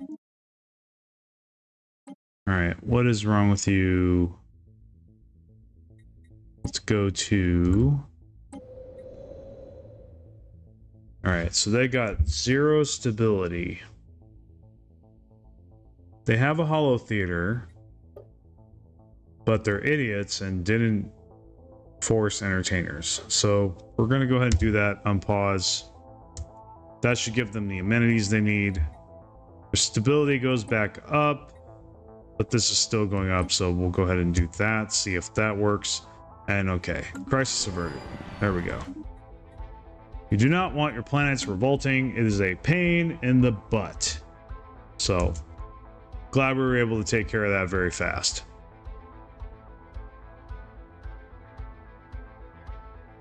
Alright, what is wrong with you? Let's go to... Alright, so they got 0 stability. They have a hollow theater, but they're idiots and didn't force entertainers. So we're going to go ahead and do that, unpause. That should give them the amenities they need. Their stability goes back up, but this is still going up, so we'll go ahead and do that, see if that works. And okay, crisis averted. There we go. You do not want your planets revolting. It is a pain in the butt. So... glad we were able to take care of that very fast.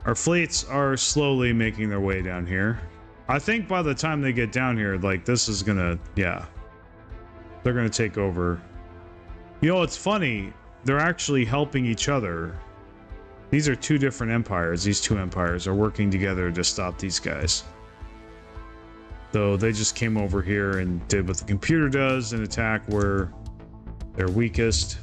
Our fleets are slowly making their way down here. I think by the time they get down here, like, this is gonna, yeah. They're gonna take over. You know, it's funny. They're actually helping each other. These are two different empires. These two empires are working together to stop these guys. Though they just came over here and did what the computer does and attack where they're weakest.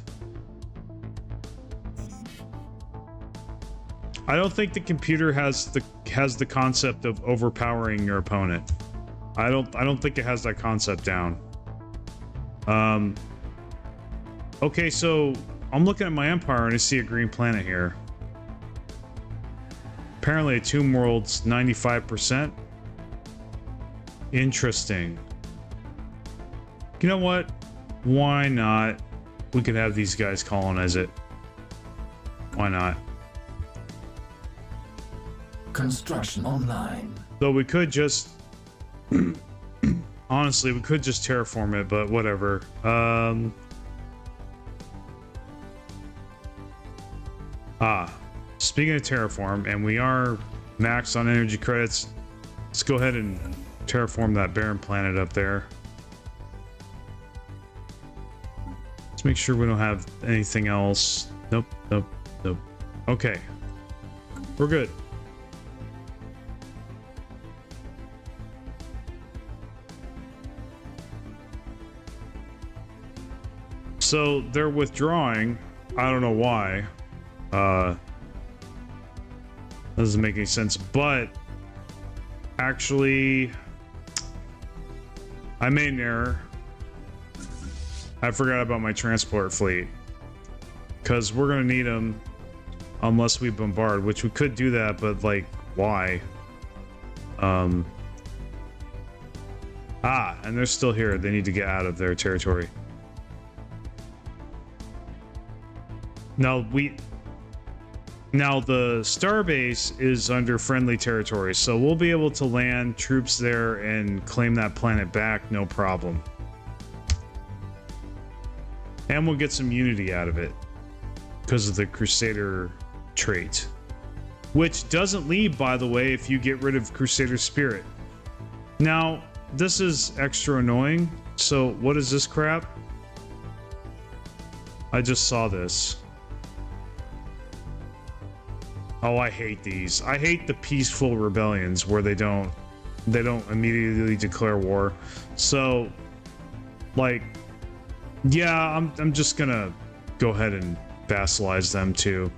I don't think the computer has the concept of overpowering your opponent. I don't think it has that concept down. Okay, so I'm looking at my empire and I see a green planet here. Apparently a tomb world's 95%. Interesting. You know what? Why not? We could have these guys colonize it. Why not? Construction online. Though we could just... honestly, we could just terraform it, but whatever. Speaking of terraform, and we are maxed on energy credits, let's go ahead and terraform that barren planet up there. Let's make sure we don't have anything else. Nope, nope, nope. Okay. We're good. So they're withdrawing. I don't know why. Doesn't make any sense, but actually I made an error. I forgot about my transport fleet, because we're gonna need them unless we bombard, which we could do that, but like, why? And they're still here. They need to get out of their territory. Now the starbase is under friendly territory, so we'll be able to land troops there and claim that planet back, no problem. And we'll get some unity out of it because of the Crusader trait, which doesn't leave, by the way, if you get rid of Crusader Spirit. Now, this is extra annoying. So what is this crap? I just saw this. Oh, I hate these. I hate the peaceful rebellions where they don't immediately declare war. So, like, yeah, I'm just gonna go ahead and vassalize them too.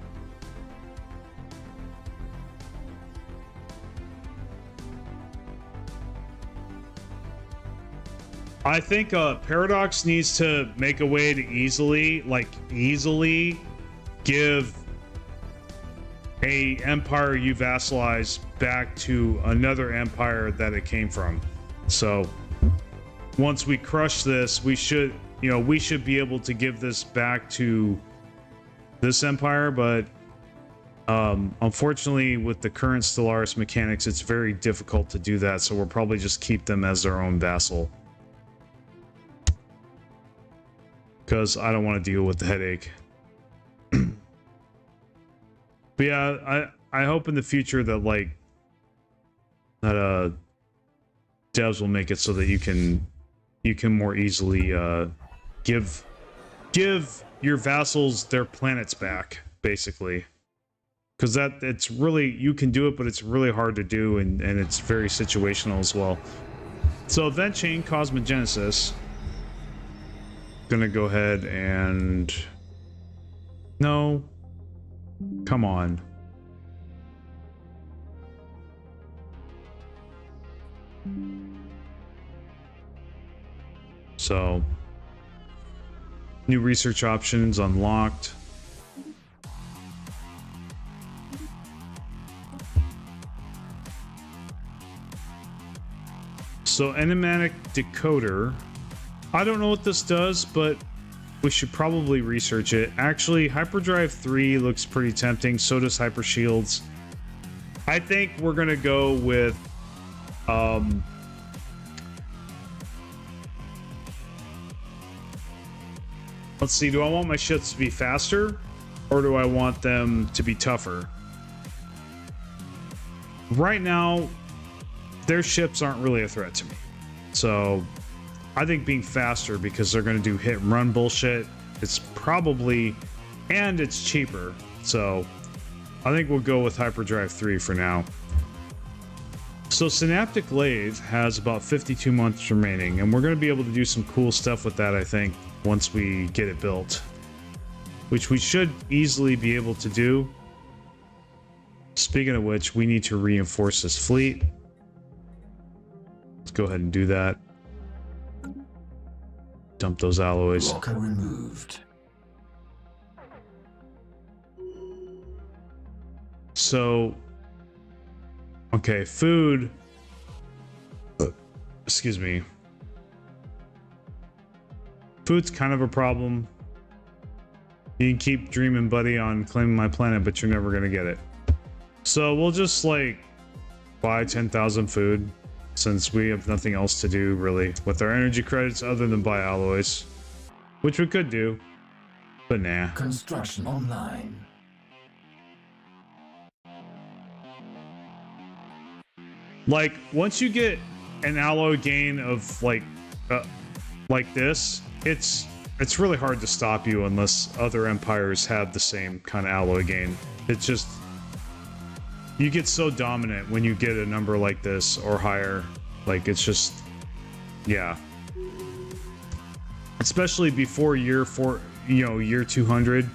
I think Paradox needs to make a way to easily give a empire you vassalize back to another empire that it came from. So once we crush this, we should be able to give this back to this empire, but unfortunately with the current Stellaris mechanics, it's very difficult to do that, so we'll probably just keep them as their own vassal. Because I don't want to deal with the headache. But yeah, I hope in the future that devs will make it so that you can more easily give your vassals their planets back, basically. Because it's really, you can do it, but it's really hard to do, and it's very situational as well. So event chain cosmogenesis. Gonna go ahead and no. Come on. So, new research options unlocked. So, enigmatic decoder. I don't know what this does, but we should probably research it. Actually, Hyperdrive 3 looks pretty tempting. So does Hyper Shields. I think we're gonna go with let's see, do I want my ships to be faster or do I want them to be tougher? Right now, their ships aren't really a threat to me. So I think being faster, because they're going to do hit and run bullshit, it's probably, and it's cheaper. So I think we'll go with Hyperdrive 3 for now. So Synaptic Lathe has about 52 months remaining, and we're going to be able to do some cool stuff with that, I think, once we get it built. Which we should easily be able to do. Speaking of which, we need to reinforce this fleet. Let's go ahead and do that. Dump those alloys. Blocker removed. So, okay, food. Excuse me. Food's kind of a problem. You can keep dreaming, buddy, on claiming my planet, but you're never gonna get it. So we'll just like buy 10,000 food, since we have nothing else to do really with our energy credits other than buy alloys, which we could do, but nah. Construction online. Like once you get an alloy gain of like this, it's really hard to stop you unless other empires have the same kind of alloy gain. It's just, you get so dominant when you get a number like this or higher. Like it's just, yeah. Especially before year 200.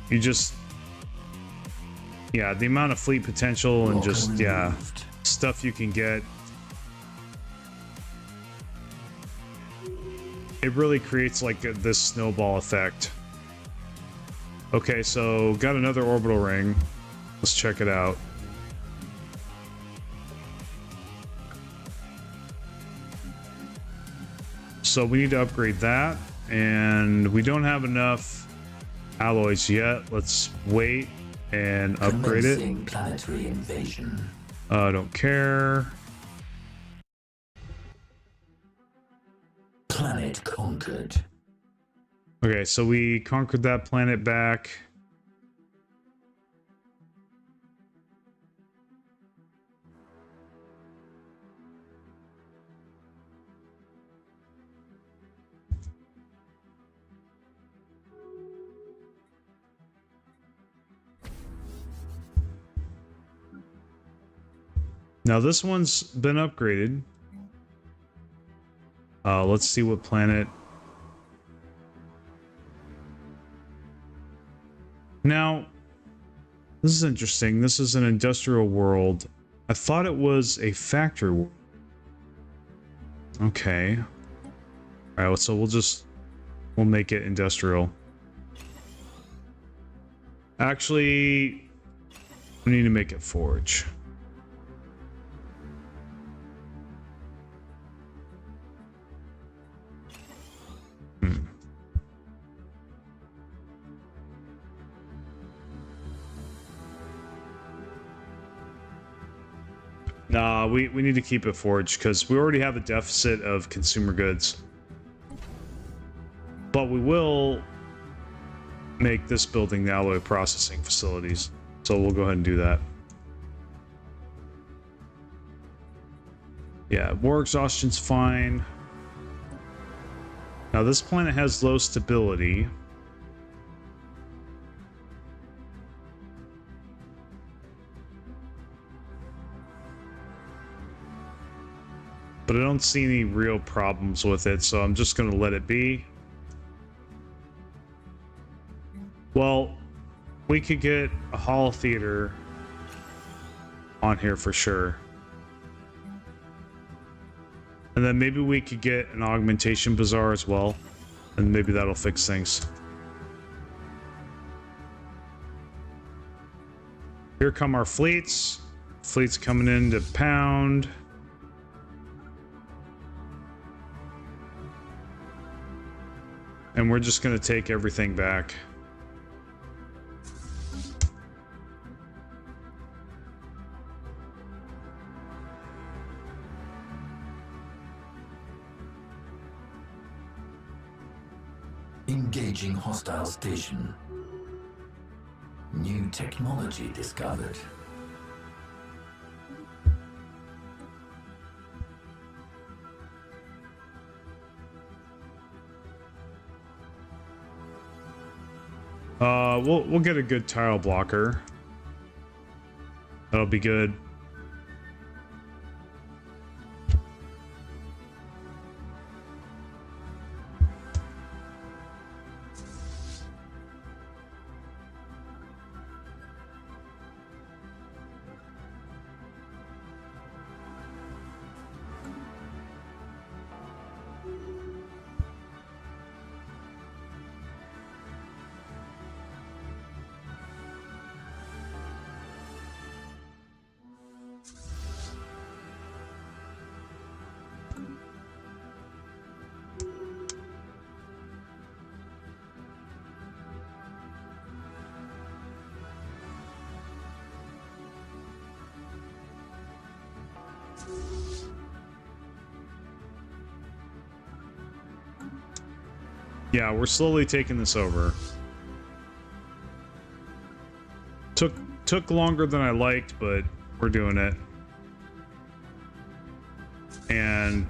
You just, yeah, the amount of fleet potential and just, yeah, stuff you can get. It really creates like this snowball effect. Okay, so got another orbital ring. Let's check it out. So we need to upgrade that, and we don't have enough alloys yet. Let's wait and upgrade it. Planetary invasion. I don't care. Planet conquered. Okay, so we conquered that planet back. Now this one's been upgraded. Let's see what planet. Now, this is interesting. This is an industrial world. I thought it was a factory world. Okay. All right, so we'll make it industrial. Actually, we need to make it forge. Nah, we need to keep it forged because we already have a deficit of consumer goods. But we will make this building the alloy processing facilities. So we'll go ahead and do that. Yeah, war exhaustion's fine. Now this planet has low stability. But I don't see any real problems with it, so I'm just going to let it be. Well, we could get a hall theater on here for sure. And then maybe we could get an augmentation bazaar as well. And maybe that'll fix things. Here come our fleets. Fleets coming in to pound. And we're just going to take everything back. Engaging hostile station. New technology discovered. We'll get a good tile blocker. That'll be good. Yeah, we're slowly taking this over. Took longer than I liked, but we're doing it. And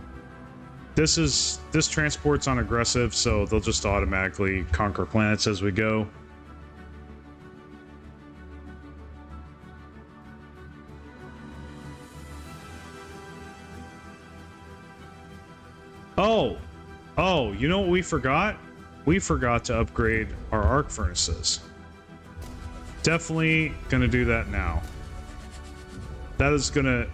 this transport's on aggressive, so they'll just automatically conquer planets as we go. Oh, you know what we forgot? We forgot to upgrade our arc furnaces. Definitely gonna do that now. That is gonna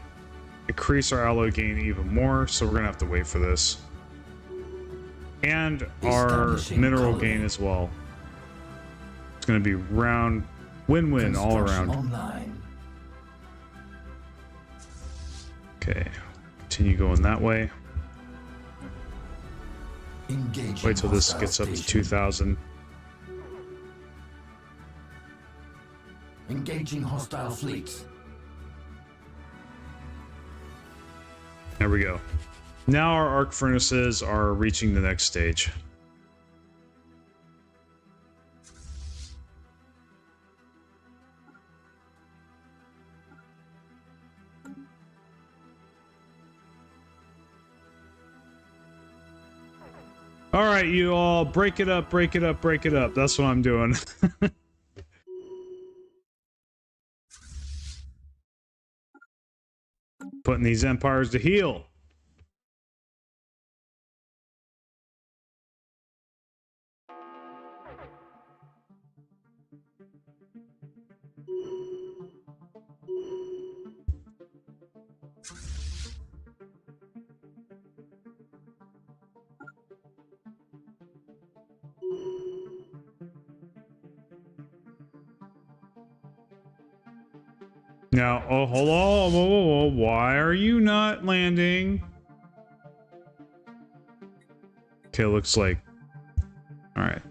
increase our alloy gain even more, so we're gonna have to wait for this. And our mineral gain as well. It's gonna be round win-win all around. Online. Okay, continue going that way. Engaging Wait till this hostile gets up to station. 2,000. Engaging hostile fleets. There we go. Now our arc furnaces are reaching the next stage. All right, you all, break it up, break it up, break it up. That's what I'm doing. Putting these empires to heal. Now, oh, hold on. Whoa, whoa, whoa. Why are you not landing? Okay, looks like... Alright.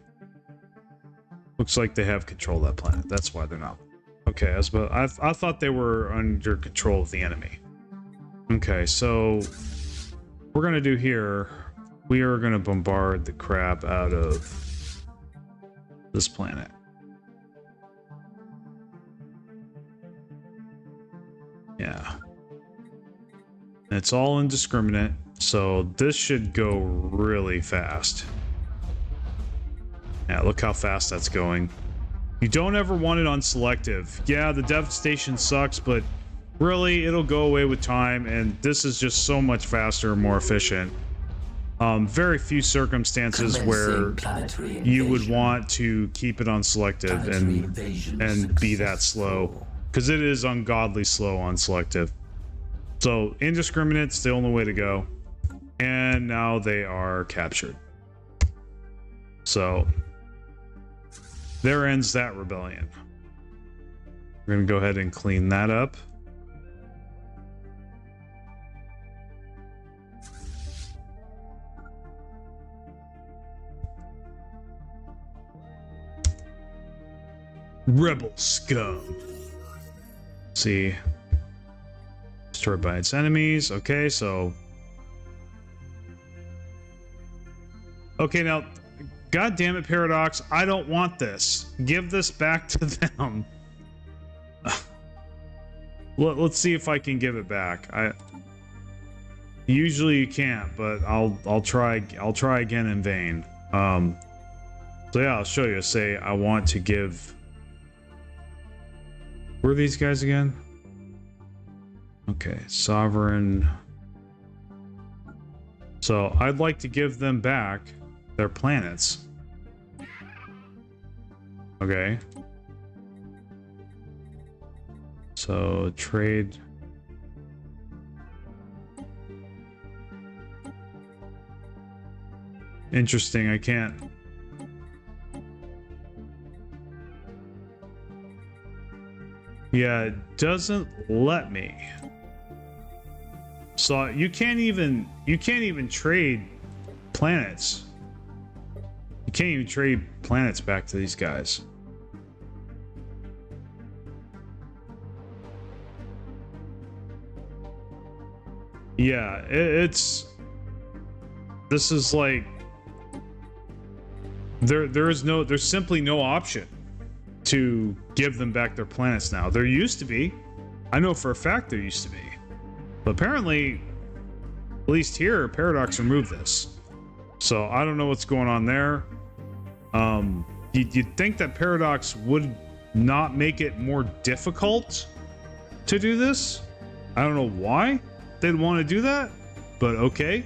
Looks like they have control of that planet. That's why they're not. Okay, I thought they were under control of the enemy. Okay, so... We're gonna do here... We are gonna bombard the crap out of... this planet. Yeah. It's all indiscriminate, so this should go really fast. Yeah, look how fast that's going. You don't ever want it on selective. Yeah, the devastation sucks, but really, it'll go away with time, and this is just so much faster and more efficient. Very few circumstances where you would want to keep it on selective and be that slow. Because it is ungodly slow on selective. So, indiscriminate's the only way to go. And now they are captured. So, there ends that rebellion. We're going to go ahead and clean that up. Rebel scum. See, destroyed by its enemies. Okay, so okay, now god damn it, Paradox, I don't want this. Give this back to them. Let's see if I can give it back. Usually you can't, but I'll try again in vain. So yeah, I'll show you. Say I want to give. Where are these guys again? Okay, sovereign. So I'd like to give them back their planets. Okay. So trade. Interesting, I can't. Yeah, it doesn't let me. So you can't even trade planets. You can't even trade planets back to these guys. Yeah, this is like there's simply no option to give them back their planets now. There used to be. I know for a fact there used to be. But apparently, at least here, Paradox removed this. So I don't know what's going on there. You'd think that Paradox would not make it more difficult to do this. I don't know why they'd want to do that, but okay.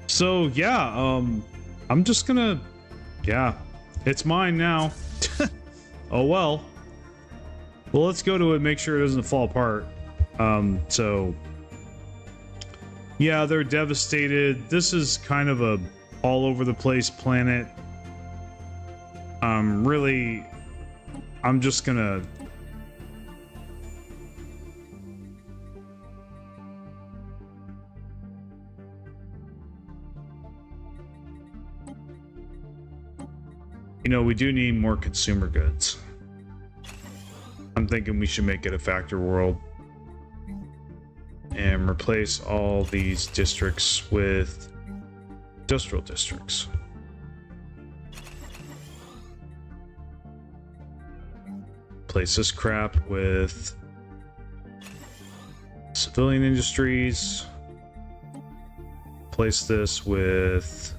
So yeah, I'm just gonna, yeah, it's mine now. Oh well. Well, let's go to it, make sure it doesn't fall apart. So yeah, they're devastated. This is kind of a all over the place planet. Really, I'm just gonna we do need more consumer goods. I'm thinking we should make it a factor world and replace all these districts with industrial districts. Replace this crap with civilian industries. Replace this with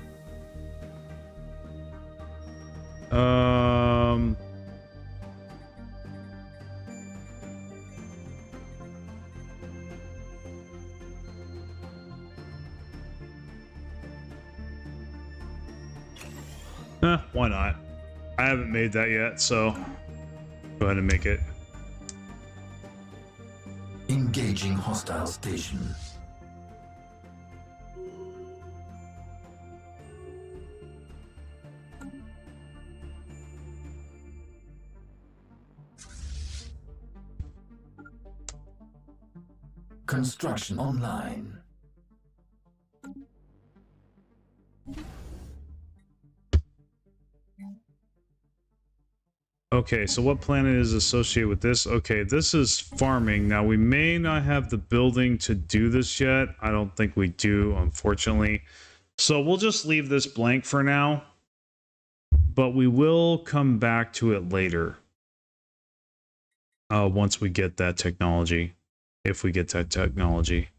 why not? I haven't made that yet, so go ahead and make it. Engaging hostile station. Construction online. Okay, so what planet is associated with this? Okay, this is farming. Now, we may not have the building to do this yet. I don't think we do, unfortunately. So we'll just leave this blank for now. But we will come back to it later. Once we get that technology. If we get that technology.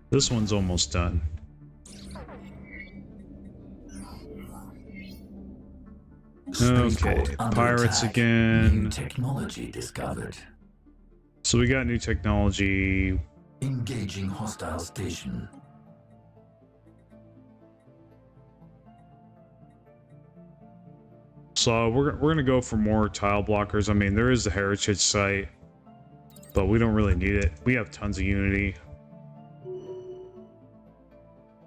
This one's almost done. Okay, pirates again. New technology discovered. So we got new technology. Engaging hostile station. So we're gonna go for more tile blockers. I mean, there is the heritage site, but we don't really need it. We have tons of unity.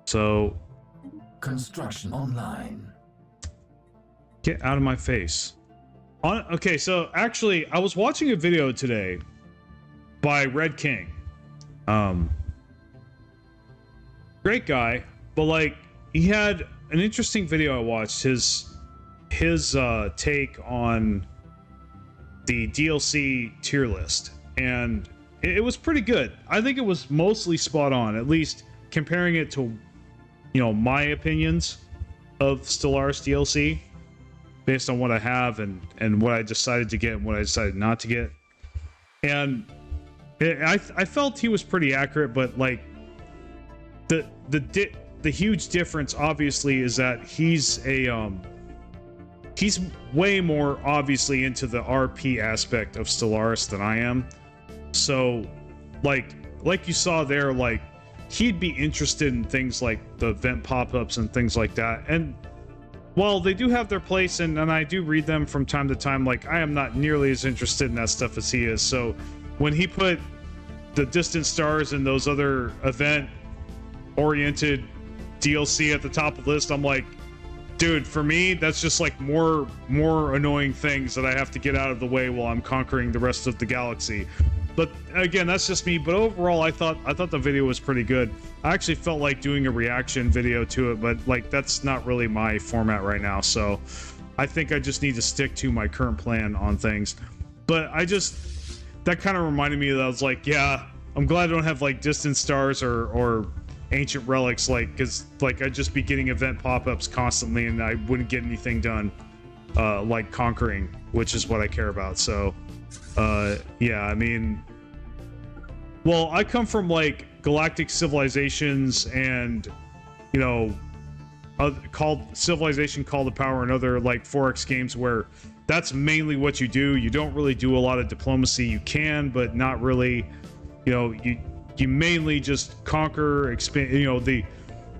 So construction online. Get out of my face. Okay, so actually, I was watching a video today by Red King. Great guy, but like he had an interesting video I watched. His take on the DLC tier list, and it was pretty good. I think it was mostly spot on, at least comparing it to, my opinions of Stellaris DLC based on what I have and what I decided to get and what I decided not to get. And I felt he was pretty accurate, but like the huge difference obviously is that he's way more obviously into the RP aspect of Stellaris than I am. So like you saw there, like he'd be interested in things like the event pop-ups and things like that. And while they do have their place, and I do read them from time to time, like I am not nearly as interested in that stuff as he is. So when he put the Distant Stars and those other event-oriented DLC at the top of the list, I'm like, dude, for me, that's just like more annoying things that I have to get out of the way while I'm conquering the rest of the galaxy. But again, that's just me. But overall, I thought the video was pretty good. I actually felt like doing a reaction video to it, but like that's not really my format right now. So I think I just need to stick to my current plan on things. But that kind of reminded me that I was like, yeah, I'm glad I don't have like distant stars or ancient relics, like, because like I'd just be getting event pop-ups constantly and I wouldn't get anything done, like conquering, which is what I care about. So yeah, I mean, well, I come from like galactic civilizations and, you know, Civilization Call to Power and other like 4X games where that's mainly what you do. You don't really do a lot of diplomacy. You can, but not really. You know, you mainly just conquer, expand. You know,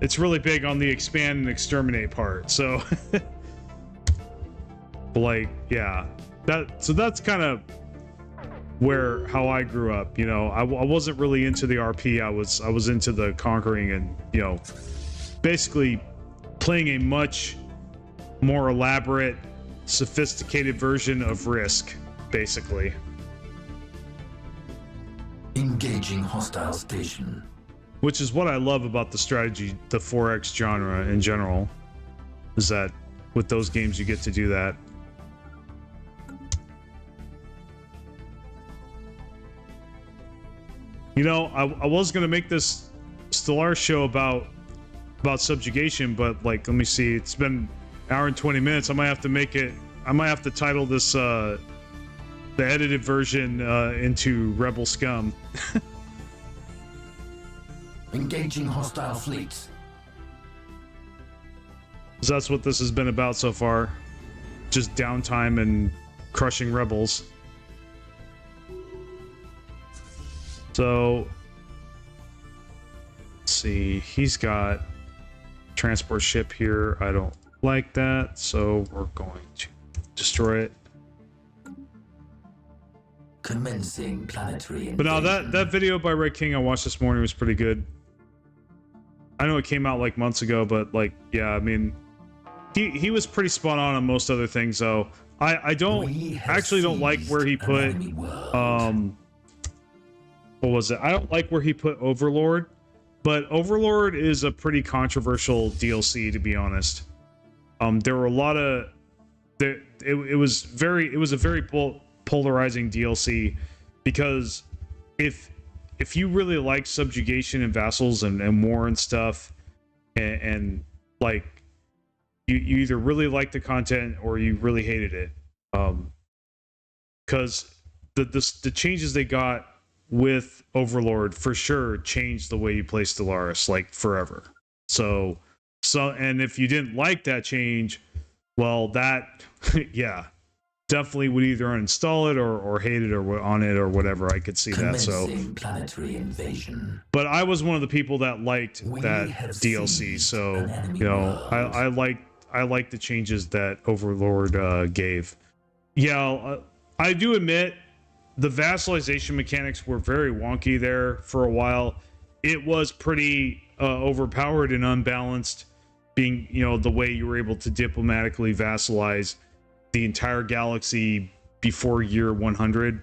it's really big on the expand and exterminate part. So, like, yeah, that's kind of how I grew up. You know, I wasn't really into the RP. I was into the conquering and, you know, basically playing a much more elaborate, sophisticated version of Risk, basically. Engaging hostile station. Which is what I love about the 4X genre in general, is that with those games you get to do that. You know, I was gonna make this Stellaris show about subjugation, but like, let me see, it's been an hour and 20 minutes. I might have to title this the edited version into Rebel Scum. Engaging hostile fleets. So that's what this has been about so far. Just downtime and crushing rebels. So let's see, he's got transport ship here. I don't like that, so we're going to destroy it. Commencing planetary invasion. But now that video by Red King I watched this morning was pretty good. I know it came out like months ago, but like, yeah, I mean, he was pretty spot on most other things though. I don't like where he put what was it? I don't like where he put Overlord, but Overlord is a pretty controversial DLC, to be honest. There were a lot of it was a very polarizing DLC, because if you really like subjugation and vassals and war and stuff, and like you either really liked the content or you really hated it, because the changes they got with Overlord for sure changed the way you play Stellaris, like forever. So and if you didn't like that change, well, that yeah, definitely would either uninstall it or hate it or on it or whatever. I could see that. So planetary invasion. But I was one of the people that liked that DLC. So, you know, I like the changes that Overlord gave. Yeah, I do admit the vassalization mechanics were very wonky there for a while. It was pretty overpowered and unbalanced, being, you know, the way you were able to diplomatically vassalize the entire galaxy before year 100.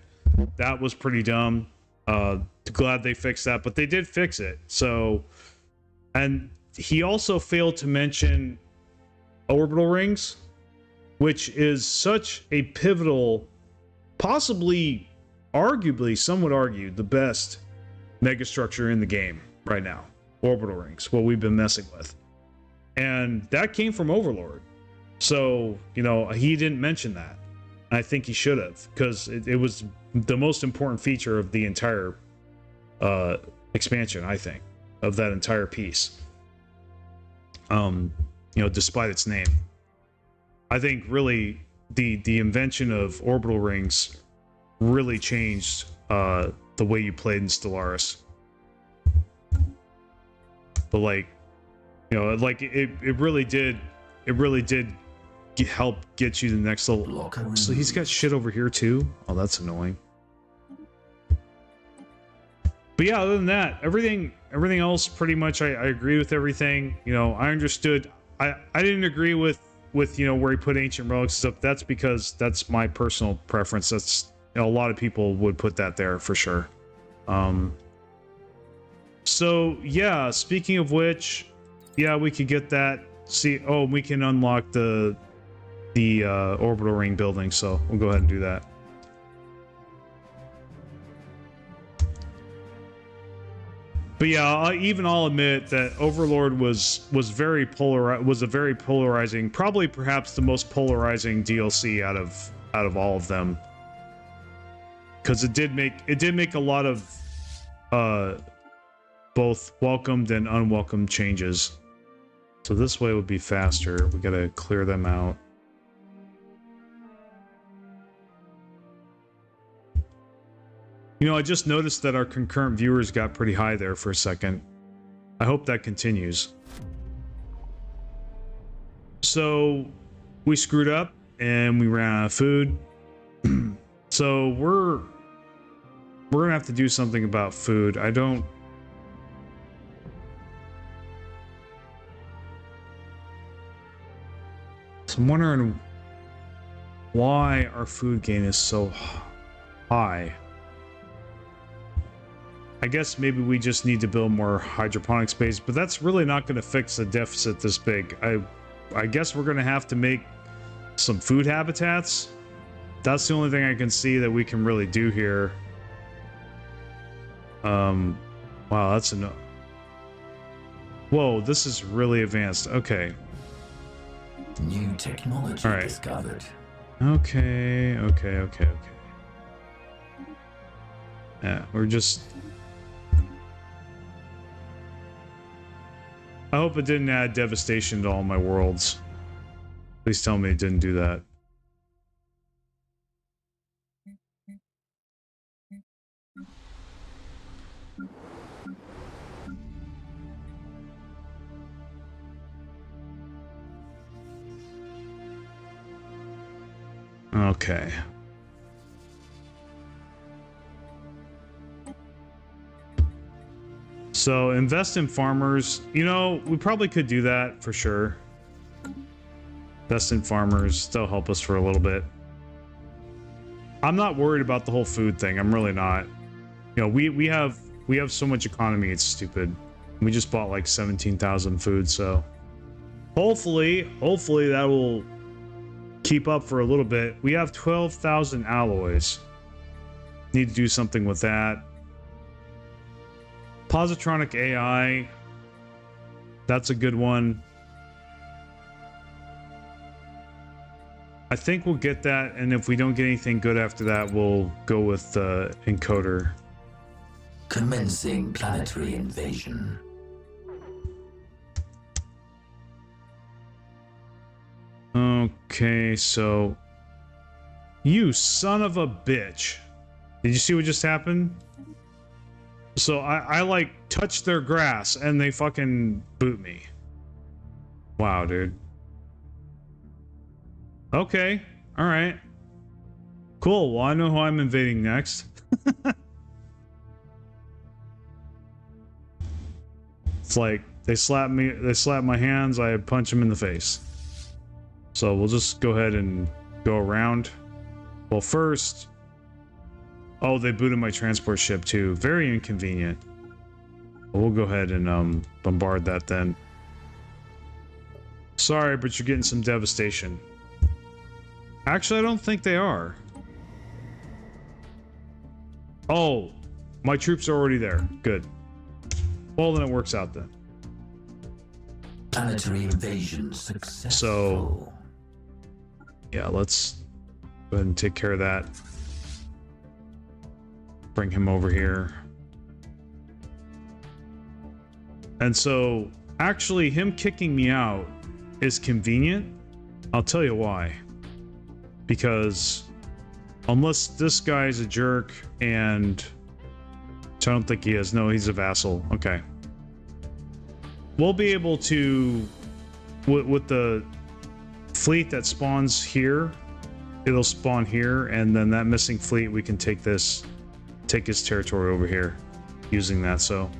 That was pretty dumb. Glad they fixed that, but they did fix it. So, and he also failed to mention orbital rings, which is such a pivotal, possibly, arguably, some would argue, the best megastructure in the game right now. Orbital rings, what we've been messing with. And that came from Overlord. So, you know, he didn't mention that. I think he should have, because it was the most important feature of the entire expansion, I think, of that entire piece. You know, despite its name. I think really the invention of orbital rings really changed the way you played in Stellaris. But like, you know, like it really did help get you to the next level. So he's got shit over here too. Oh, that's annoying. But yeah, other than that, everything else pretty much I agree with everything. You know, I understood. I didn't agree with you know where he put ancient relics and stuff. That's because that's my personal preference. a lot of people would put that there for sure. So yeah, speaking of which, yeah, we could get that. See, oh, we can unlock the orbital ring building, so we'll go ahead and do that. But yeah, I'll admit that Overlord was a very polarizing, probably perhaps the most polarizing DLC out of all of them, because it did make a lot of both welcomed and unwelcome changes. So this way would be faster. We gotta clear them out. You know, I just noticed that our concurrent viewers got pretty high there for a second. I hope that continues. So we screwed up and we ran out of food. So we're gonna have to do something about food. So I'm wondering why our food gain is so high. I guess maybe we just need to build more hydroponic space, but that's really not going to fix a deficit this big. I guess we're going to have to make some food habitats. That's the only thing I can see that we can really do here. Wow, that's enough. Whoa, this is really advanced. Okay. New technology discovered. Okay. Yeah, we're just... I hope it didn't add devastation to all my worlds. Please tell me it didn't do that. Okay. So invest in farmers. You know, we probably could do that for sure. Invest in farmers. They'll help us for a little bit. I'm not worried about the whole food thing. I'm really not. You know, we have so much economy. It's stupid. We just bought like 17,000 food, so hopefully that will keep up for a little bit. We have 12,000 alloys. Need to do something with that. Positronic AI. That's a good one. I think we'll get that, and if we don't get anything good after that, we'll go with the encoder. Commencing planetary invasion. Okay, so... You son of a bitch. Did you see what just happened? So I like touched their grass and they fucking boot me. Wow, dude. Okay, alright. Cool, well I know who I'm invading next. It's like they slap my hands, I punch them in the face. So we'll just go ahead and go around. Well, first... Oh, they booted my transport ship too. Very inconvenient. Well, we'll go ahead and bombard that then. Sorry, but you're getting some devastation. Actually, I don't think they are. Oh, my troops are already there. Good. Well, then it works out then. Planetary invasion successful. So, yeah, let's go ahead and take care of that. Bring him over here. And so, actually, him kicking me out is convenient. I'll tell you why. Because unless this guy's a jerk, and which I don't think he is. No, he's a vassal. Okay. We'll be able to, with the fleet that spawns here, it'll spawn here, and then that missing fleet, we can take his territory over here using that. So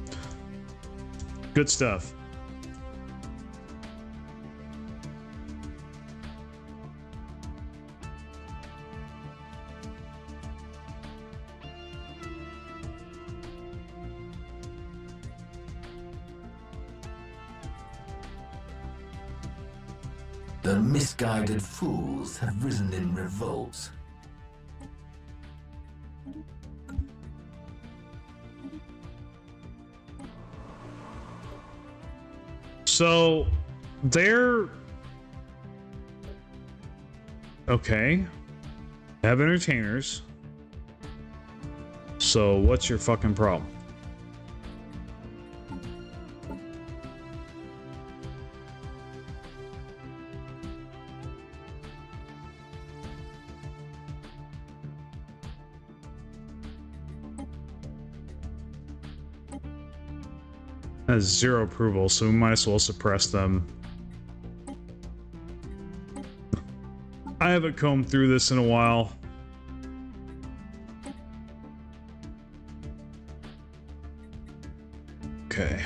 good stuff. The misguided fools have risen in revolt. So, they're... Okay. They have entertainers. So, what's your fucking problem? Has 0 approval, so we might as well suppress them. I haven't combed through this in a while. Okay.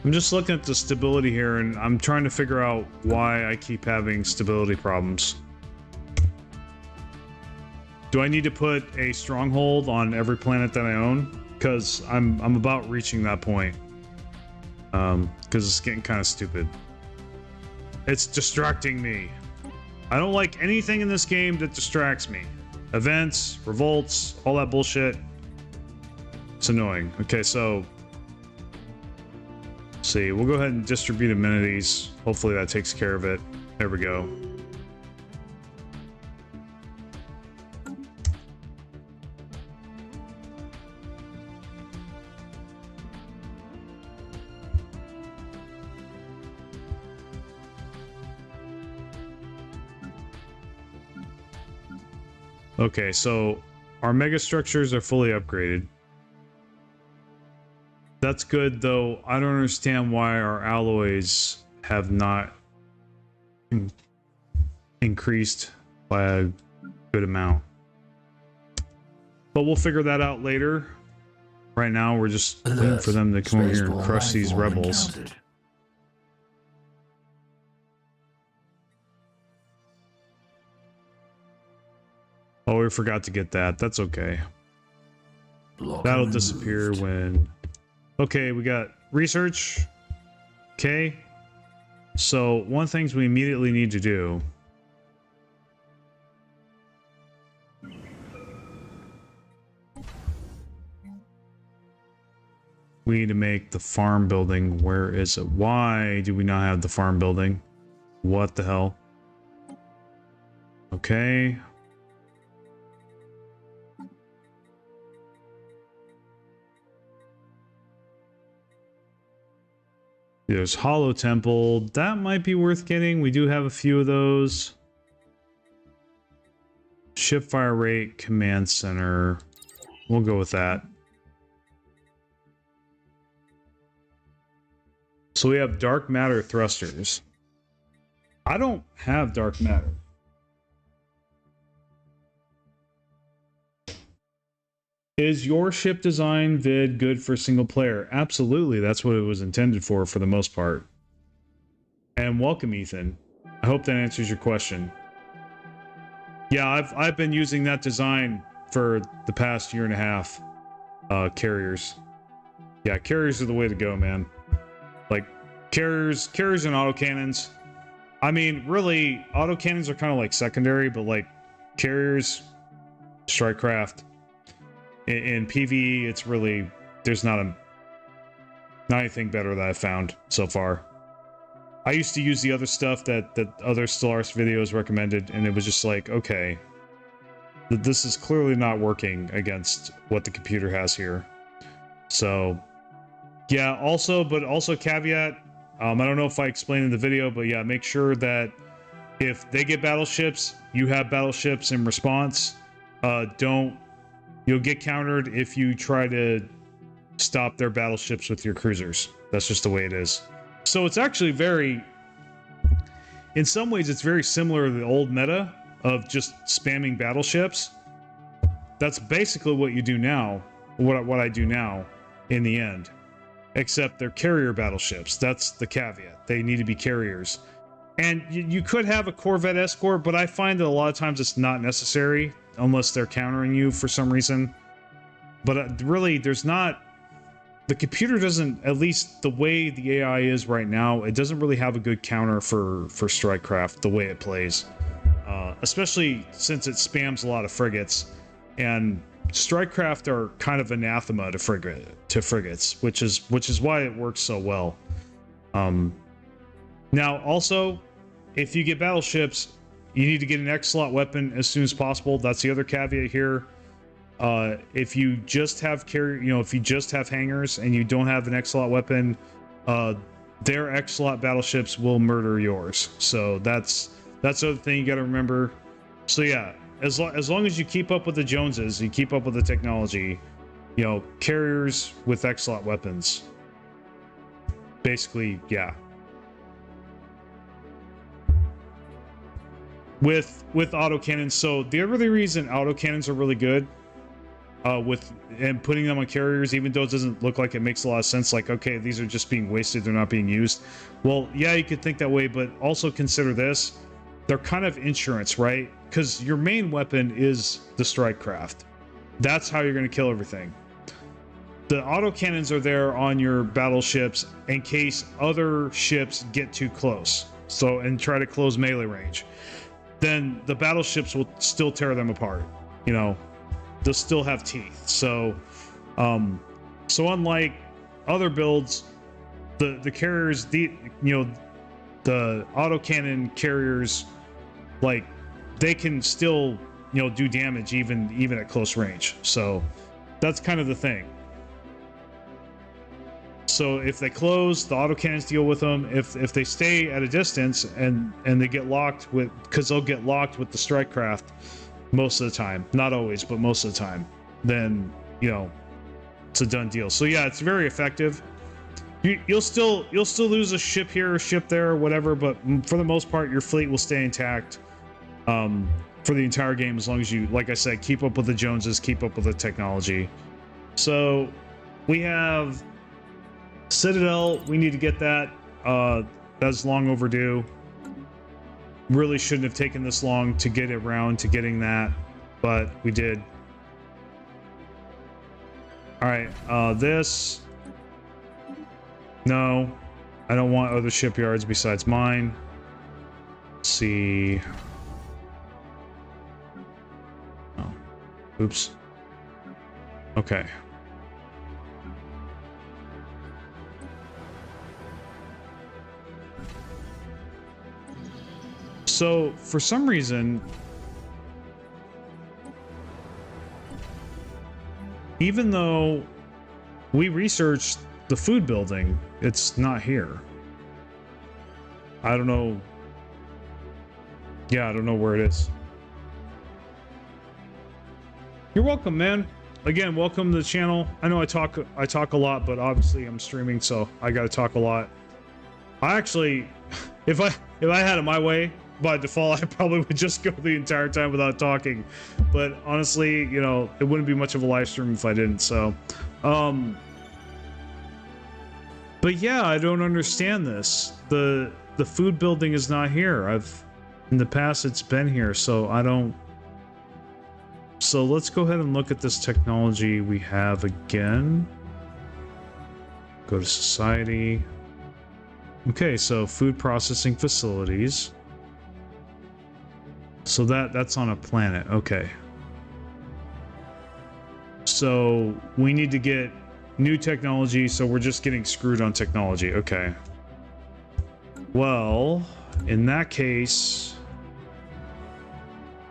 I'm just looking at the stability here, and I'm trying to figure out why I keep having stability problems. Do I need to put a stronghold on every planet that I own? Because I'm about reaching that point. Because it's getting kind of stupid. It's distracting me. I don't like anything in this game that distracts me. Events, revolts, all that bullshit. It's annoying. Okay, so... see, we'll go ahead and distribute amenities. Hopefully that takes care of it. There we go. Okay, so our mega structures are fully upgraded. That's good, though. I don't understand why our alloys have not increased by a good amount. But we'll figure that out later. Right now, we're just waiting for them to come over here and crush these rebels. Encountered. Oh, we forgot to get that. That's okay. Block That'll removed. disappear when... Okay, we got research. Okay. So, one of the things we immediately need to do... we need to make the farm building. Where is it? Why do we not have the farm building? What the hell? Okay. There's Hollow Temple. That might be worth getting. We do have a few of those. Ship fire rate, command center. We'll go with that. So we have dark matter thrusters. I don't have dark matter. Is your ship design vid good for single player? Absolutely, that's what it was intended for the most part. And welcome, Ethan. I hope that answers your question. Yeah, I've been using that design for the past year and a half. Carriers. Yeah, carriers are the way to go, man. Like, carriers and autocannons. I mean, really, autocannons are kind of like secondary, but like, carriers, strike craft. In PvE, it's really, there's not anything better that I've found so far. I used to use the other stuff that other Stellaris videos recommended, and it was just like, okay, this is clearly not working against what the computer has here. So, yeah, also caveat, I don't know if I explained in the video, but yeah, make sure that if they get battleships, you have battleships in response. You'll get countered if you try to stop their battleships with your cruisers. That's just the way it is. So it's actually in some ways it's very similar to the old meta of just spamming battleships. That's basically what you do now, what I do now in the end. Except they're carrier battleships. That's the caveat. They need to be carriers. And you could have a Corvette escort, but I find that a lot of times it's not necessary unless they're countering you for some reason. But really, there's not... The computer doesn't, at least the way the AI is right now, it doesn't really have a good counter for Strikecraft, the way it plays. Especially since it spams a lot of frigates. And Strikecraft are kind of anathema to frigates, which is why it works so well. Now, also, if you get battleships, you need to get an X-slot weapon as soon as possible. That's the other caveat here. If you just have if you just have hangars and you don't have an X-slot weapon, their X-slot battleships will murder yours. So that's the other thing you got to remember. So yeah, as long as you keep up with the Joneses, you keep up with the technology, carriers with X-slot weapons. Basically, yeah. With autocannons. So the other reason autocannons are really good and putting them on carriers, even though it doesn't look like it makes a lot of sense, like, okay, these are just being wasted, they're not being used. Well, yeah, you could think that way, but also consider this. They're kind of insurance, right? Because your main weapon is the Strikecraft. That's how you're going to kill everything. The autocannons are there on your battleships in case other ships get too close. And try to close melee range. Then the battleships will still tear them apart. They'll still have teeth. So unlike other builds, the carriers, the autocannon carriers, like, they can still do damage even at close range. So that's kind of the thing. So if they close, the autocannons deal with them. If they stay at a distance and they get locked because they'll get locked with the Strikecraft most of the time, not always, but most of the time, then it's a done deal. So yeah, it's very effective. You'll still lose a ship here, a ship there, or whatever, but for the most part, your fleet will stay intact for the entire game, as long as you, like I said, keep up with the Joneses, keep up with the technology. So we have Citadel. We need to get that. That's long overdue. Really shouldn't have taken this long to get around to getting that, but we did. All right, this. No, I don't want other shipyards besides mine. Let's see. Oh, oops. Okay. So, for some reason, even though we researched the food building, it's not here. I don't know. Yeah, I don't know where it is. You're welcome, man. Again, welcome to the channel. I know I talk a lot, but obviously I'm streaming, so I gotta talk a lot. I actually, if I had it my way, by default, I probably would just go the entire time without talking. But honestly, it wouldn't be much of a live stream if I didn't. So, but yeah, I don't understand this. The food building is not here. In the past, it's been here, so I don't. So let's go ahead and look at this technology we have again. Go to society. Okay, so food processing facilities. So that's on a planet. Okay. So we need to get new technology, so we're just getting screwed on technology. Okay. Well, in that case,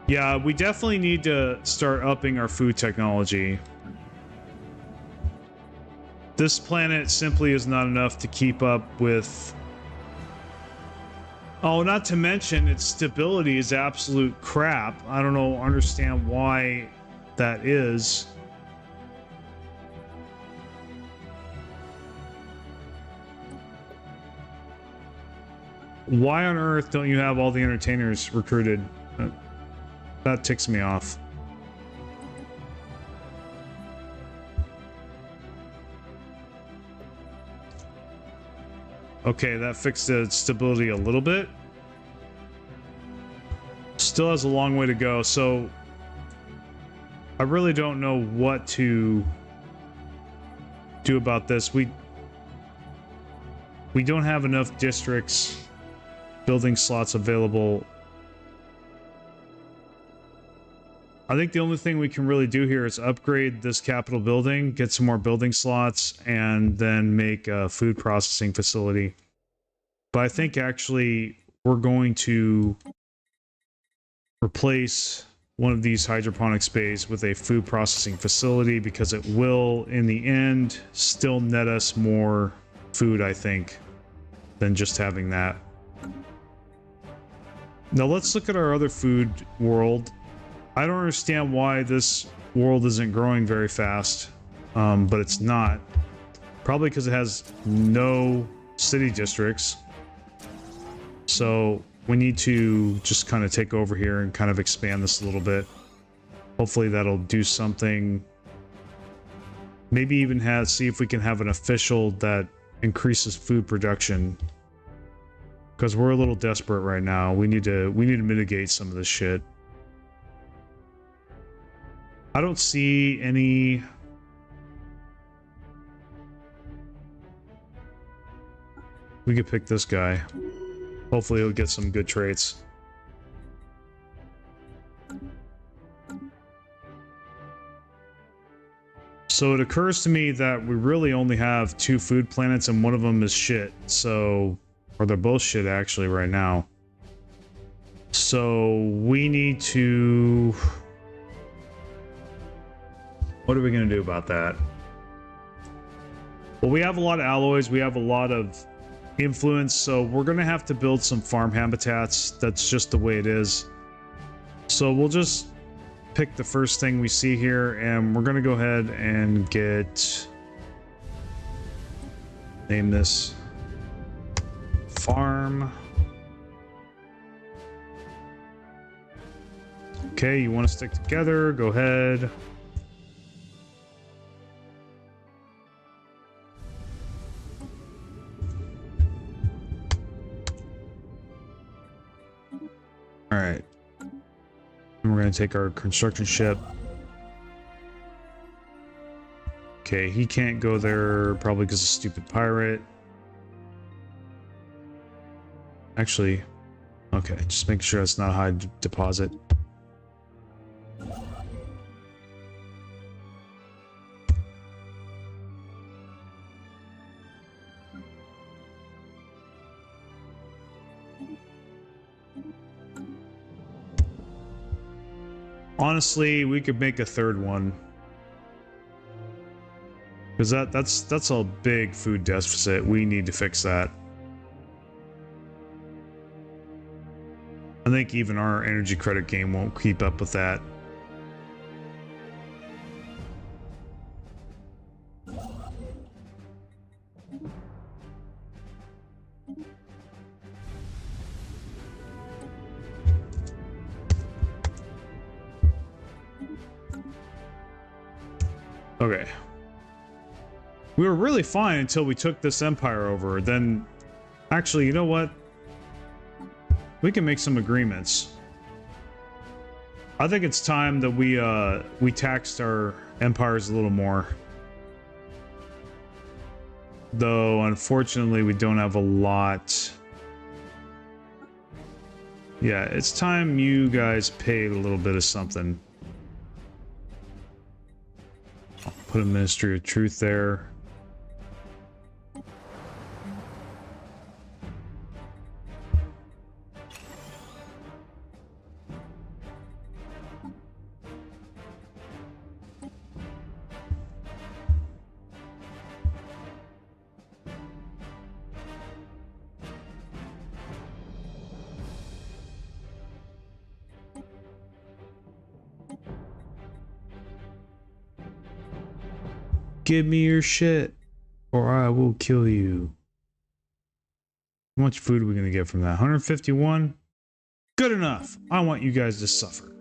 yeah, we definitely need to start upping our food technology. This planet simply is not enough to keep up with. Oh, not to mention its stability is absolute crap. I don't understand why that is. Why on earth don't you have all the entertainers recruited? That ticks me off. Okay, that fixed the stability a little bit. Still has a long way to go, so I really don't know what to do about this. We don't have enough districts, building slots available. I think the only thing we can really do here is upgrade this capital building, get some more building slots, and then make a food processing facility. But I think actually we're going to replace one of these hydroponics bays with a food processing facility because it will, in the end, still net us more food, I think, than just having that. Now let's look at our other food world. I don't understand why this world isn't growing very fast, but it's not. Probably because it has no city districts. So we need to just kind of take over here and kind of expand this a little bit. Hopefully that'll do something. Maybe even see if we can have an official that increases food production. Because we're a little desperate right now. We need to mitigate some of this shit. I don't see any... We could pick this guy. Hopefully he'll get some good traits. So it occurs to me that we really only have 2 food planets and one of them is shit. So, or they're both shit actually right now. So we need to... What are we going to do about that? Well, we have a lot of alloys. We have a lot of influence. So we're going to have to build some farm habitats. That's just the way it is. So we'll just pick the first thing we see here. And we're going to go ahead and name this farm. Okay, you want to stick together? Go ahead. All right. And we're going to take our construction ship. Okay, he can't go there probably because of stupid pirate. Actually, okay, just make sure it's not a high deposit. Honestly, we could make a third one. Because that's a big food deficit. We need to fix that. I think even our energy credit game won't keep up with that. Okay. We were really fine until we took this empire over. Then, actually, you know what? We can make some agreements. I think it's time that we taxed our empires a little more. Though, unfortunately, we don't have a lot. Yeah, it's time you guys paid a little bit of something. I'll put a Ministry of Truth there. Give me your shit, or I will kill you. How much food are we going to get from that? 151? Good enough. I want you guys to suffer.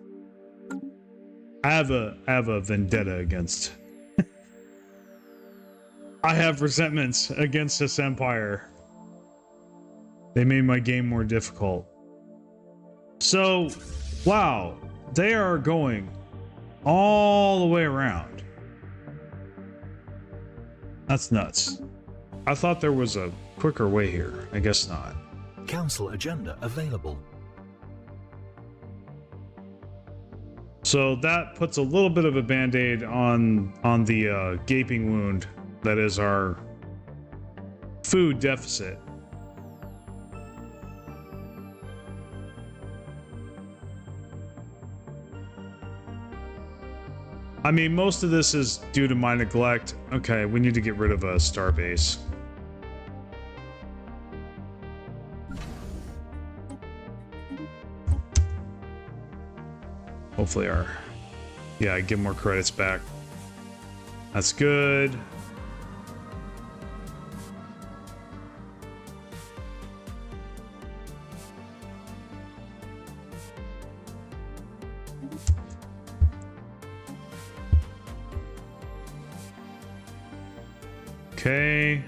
I have a vendetta against... I have resentments against this empire. They made my game more difficult. So, wow. They are going all the way around. That's nuts. I thought there was a quicker way here. I guess not. Council agenda available. So that puts a little bit of a band-aid on the gaping wound that is our food deficit. I mean, most of this is due to my neglect. Okay, we need to get rid of a starbase. Hopefully yeah, get more credits back. That's good. Okay.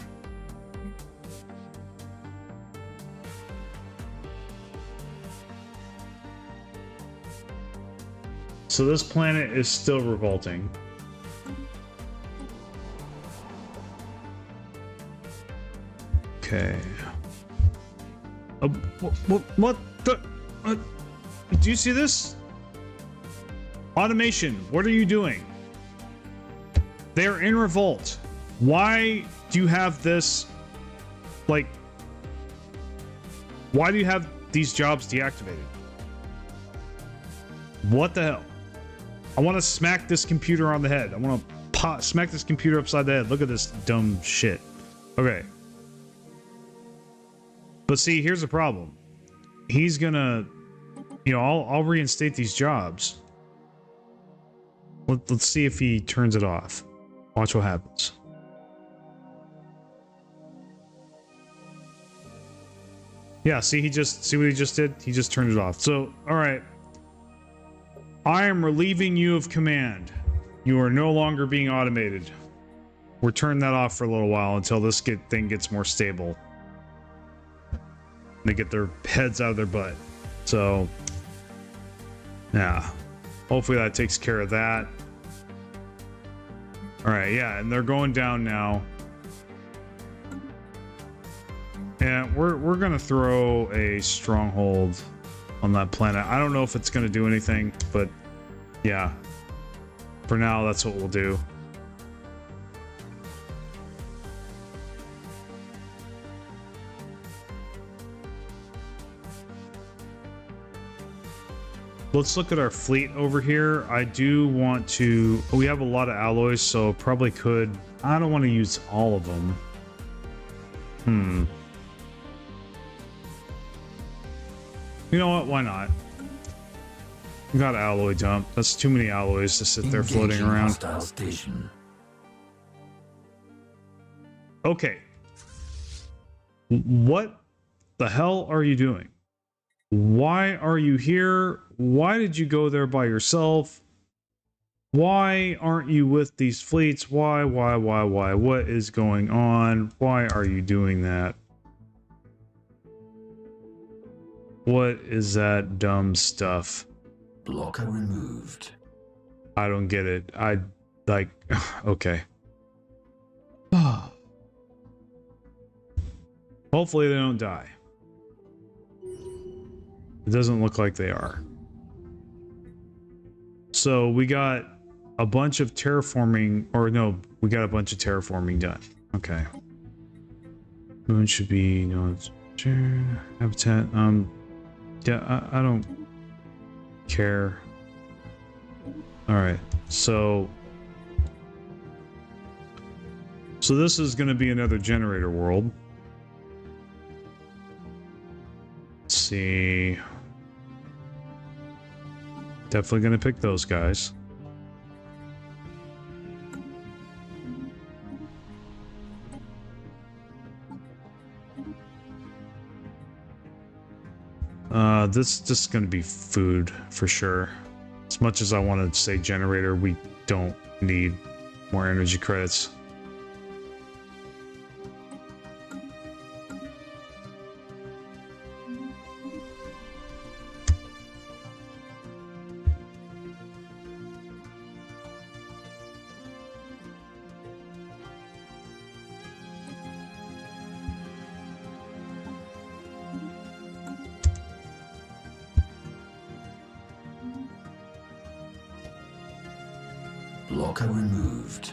So this planet is still revolting. Okay. What the? Do you see this? Automation, what are you doing? They're in revolt. Why do you have this? Like, why do you have these jobs deactivated? What the hell? I want to smack this computer on the head. I want to smack this computer upside the head. Look at this dumb shit. Okay. But see, here's the problem. He's gonna, you know, I'll reinstate these jobs. Let's see if he turns it off. Watch what happens. Yeah, see what he just did? He just turned it off. So, all right. I am relieving you of command. You are no longer being automated. We're turning that off for a little while until this thing gets more stable. They get their heads out of their butt. So, yeah. Hopefully that takes care of that. Alright, yeah, and they're going down now. And we're gonna throw a stronghold on that planet. I don't know if it's gonna do anything, but yeah. For now, that's what we'll do. Let's look at our fleet over here. I do want to... We have a lot of alloys, so probably could... I don't want to use all of them. You know what? Why not? We got alloy dump. That's too many alloys to sit there floating around. Hostile station. Okay. What the hell are you doing? Why are you here? Why did you go there by yourself? Why aren't you with these fleets? Why? What is going on? Why are you doing that? What is that dumb stuff? Blocker removed. I don't get it. Okay. Hopefully they don't die. It doesn't look like they are. So we got a bunch of terraforming, or no, we got a bunch of terraforming done. Okay. Moon should be, habitat. Yeah, I don't care. All right, so this is going to be another generator world. Let's see. Definitely going to pick those guys. This is going to be food for sure. As much as I want to say generator, we don't need more energy credits. Blocker removed.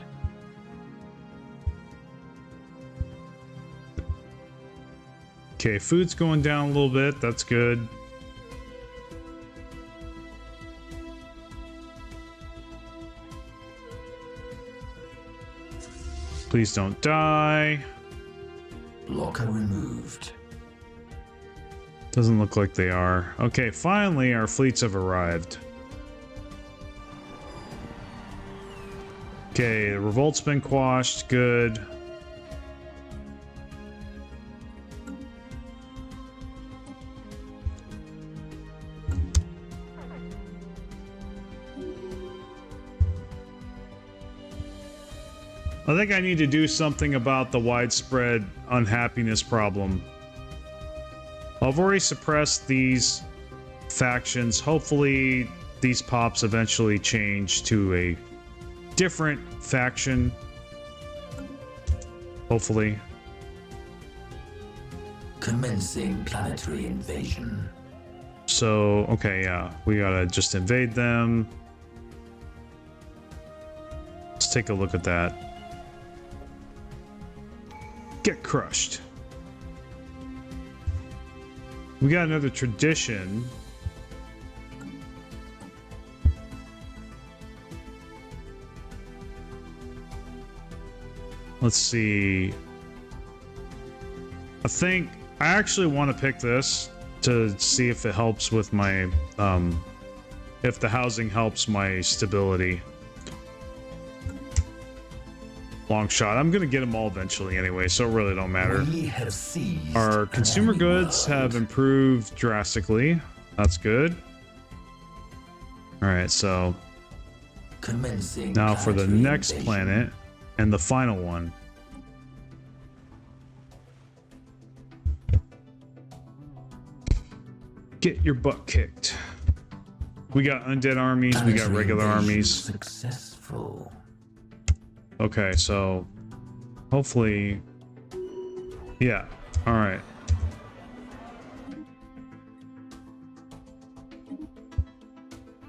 Okay, food's going down a little bit. That's good. Please don't die. Blocker removed. Doesn't look like they are. Okay, finally our fleets have arrived. Okay, the revolt's been quashed. Good. I think I need to do something about the widespread unhappiness problem. I've already suppressed these factions. Hopefully these pops eventually change to a different faction. Hopefully. Commencing planetary invasion. So, okay, yeah. We gotta just invade them. Let's take a look at that. Get crushed. We got another tradition. Let's see. I think I actually want to pick this to see if it helps with my, if the housing helps my stability. Long shot. I'm gonna get them all eventually anyway, so it really don't matter. We have seized Our consumer goods have improved drastically. That's good. All right, so commencing now for the planetary next invasion. planet and the final one. Get your butt kicked. We got undead armies, we got Planetary regular invasion armies. Successful. Okay, so hopefully, yeah, all right.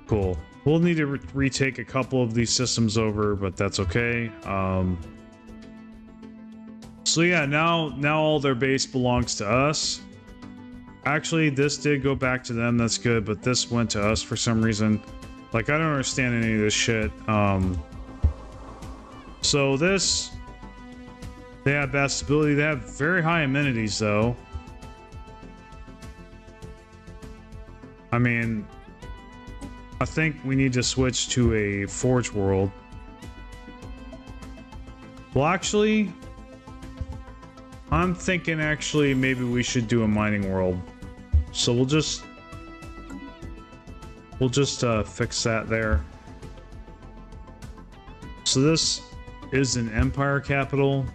Cool. We'll need to retake a couple of these systems over, but that's okay. So yeah, now all their base belongs to us. Actually, this did go back to them. That's good, but this went to us for some reason. Like, I don't understand any of this shit. So this, they have bad stability. They have very high amenities, though. I mean, I think we need to switch to a Forge world. Well, actually, I'm thinking actually maybe we should do a mining world. So we'll just fix that there. So this is an empire capital,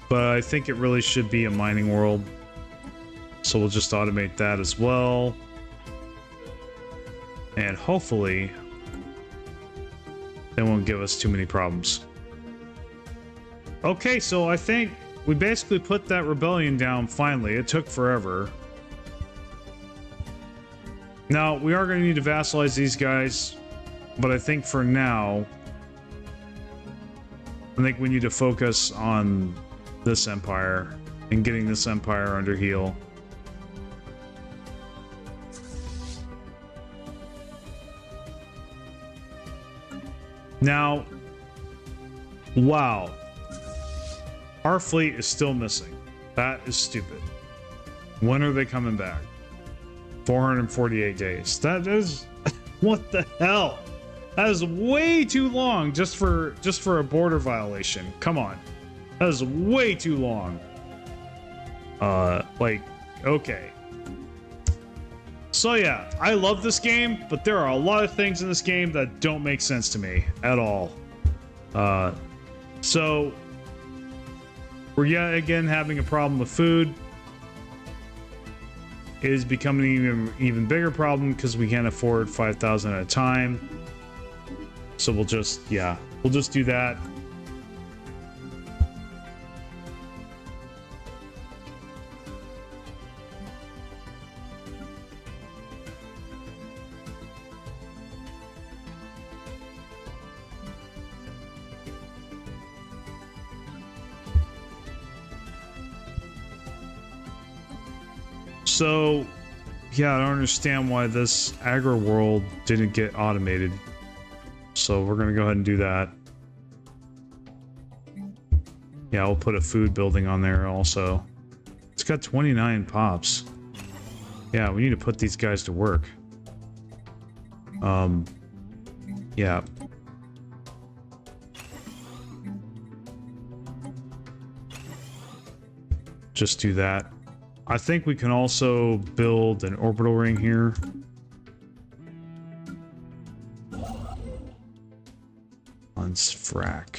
but I think it really should be a mining world. So we'll just automate that as well. And hopefully they won't give us too many problems. Okay, so I think we basically put that rebellion down finally. It took forever. Now, we are going to need to vassalize these guys, but I think for now, I think we need to focus on this empire and getting this empire under heel. Now, wow. Our fleet is still missing. That is stupid. When are they coming back? 448 days. That is... What the hell? That is way too long just for a border violation. Come on. That is way too long. Like, Okay. So yeah, I love this game, but there are a lot of things in this game that don't make sense to me at all. So we're yet again having a problem with food. It is becoming an even bigger problem because we can't afford 5,000 at a time. So we'll just do that. So, yeah, I don't understand why this agro world didn't get automated. So we're gonna go ahead and do that. Yeah, we'll put a food building on there also. It's got 29 pops. Yeah, we need to put these guys to work. Yeah. Just do that. I think we can also build an orbital ring here. Let's frack.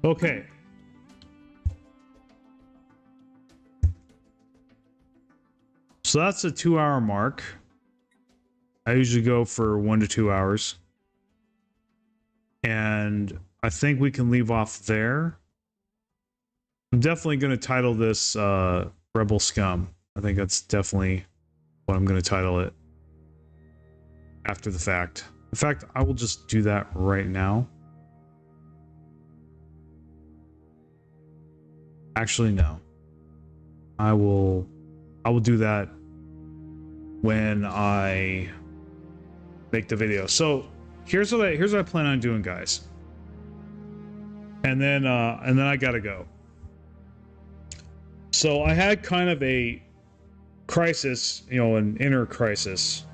Okay. So that's a 2-hour mark. I usually go for 1 to 2 hours. And I think we can leave off there. I'm definitely going to title this Rebel Scum. I think that's definitely what I'm going to title it after the fact. In fact, I will just do that right now. Actually, no. I will do that when I make the video. So here's what I plan on doing, guys. And then I gotta go. So I had kind of a crisis, an inner crisis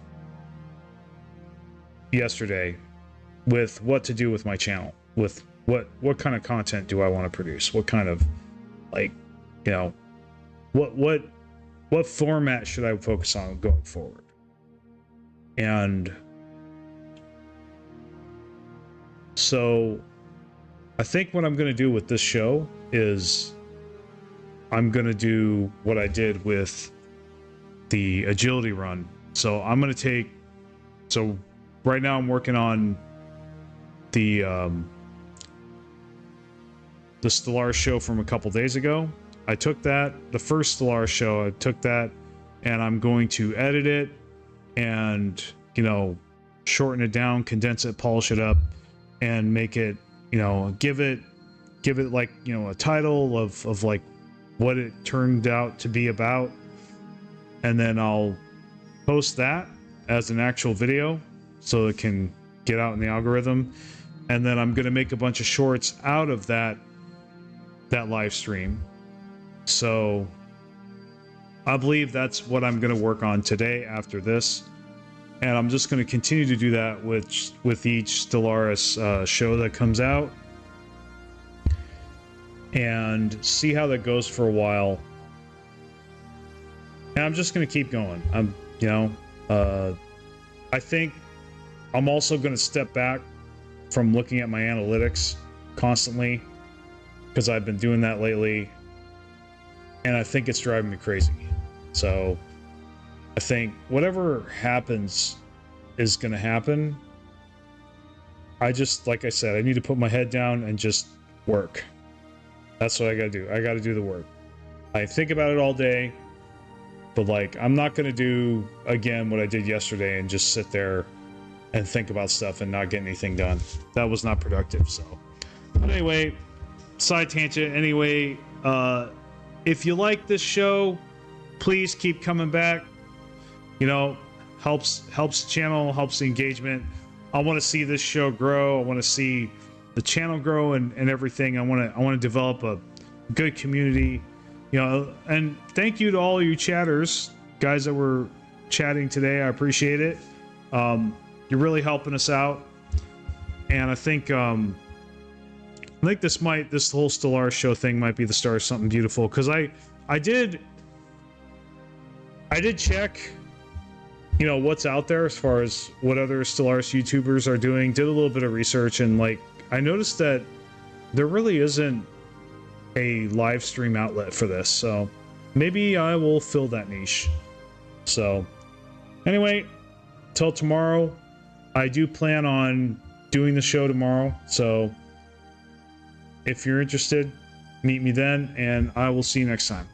yesterday with what to do with my channel, with what kind of content do I want to produce, what kind of what format should I focus on going forward. And so I think what I'm going to do with this show is I'm going to do what I did with the agility run. So I'm going to so right now I'm working on the Stellaris show from a couple days ago. I took the first Stellaris show, I took that and I'm going to edit it and, shorten it down, condense it, polish it up, and make it, give it like, a title of like what it turned out to be about. And then I'll post that as an actual video so it can get out in the algorithm. And then I'm going to make a bunch of shorts out of that live stream. So I believe that's what I'm going to work on today after this. And I'm just going to continue to do that with each Stellaris show that comes out. And see how that goes for a while. And I'm just going to keep going. I think I'm also going to step back from looking at my analytics constantly, because I've been doing that lately. And I think it's driving me crazy. So I think whatever happens is going to happen. Like I said, I need to put my head down and just work. That's what I got to do. I got to do the work. I think about it all day, but I'm not going to do again what I did yesterday and just sit there and think about stuff and not get anything done. That was not productive. So, but anyway, side tangent. Anyway, if you like this show, please keep coming back. Helps the channel, helps the engagement. I want to see this show grow. I want to see the channel grow and everything. I want to develop a good community. And thank you to all you chatters, guys that were chatting today. I appreciate it. You're really helping us out. And I think I think this whole Stellaris show thing might be the start of something beautiful, because I did check, you know, what's out there as far as what other Stellaris YouTubers are doing, did a little bit of research, and like I noticed that there really isn't a live stream outlet for this, so maybe I will fill that niche. So anyway, till tomorrow, I do plan on doing the show tomorrow, so if you're interested, meet me then, and I will see you next time.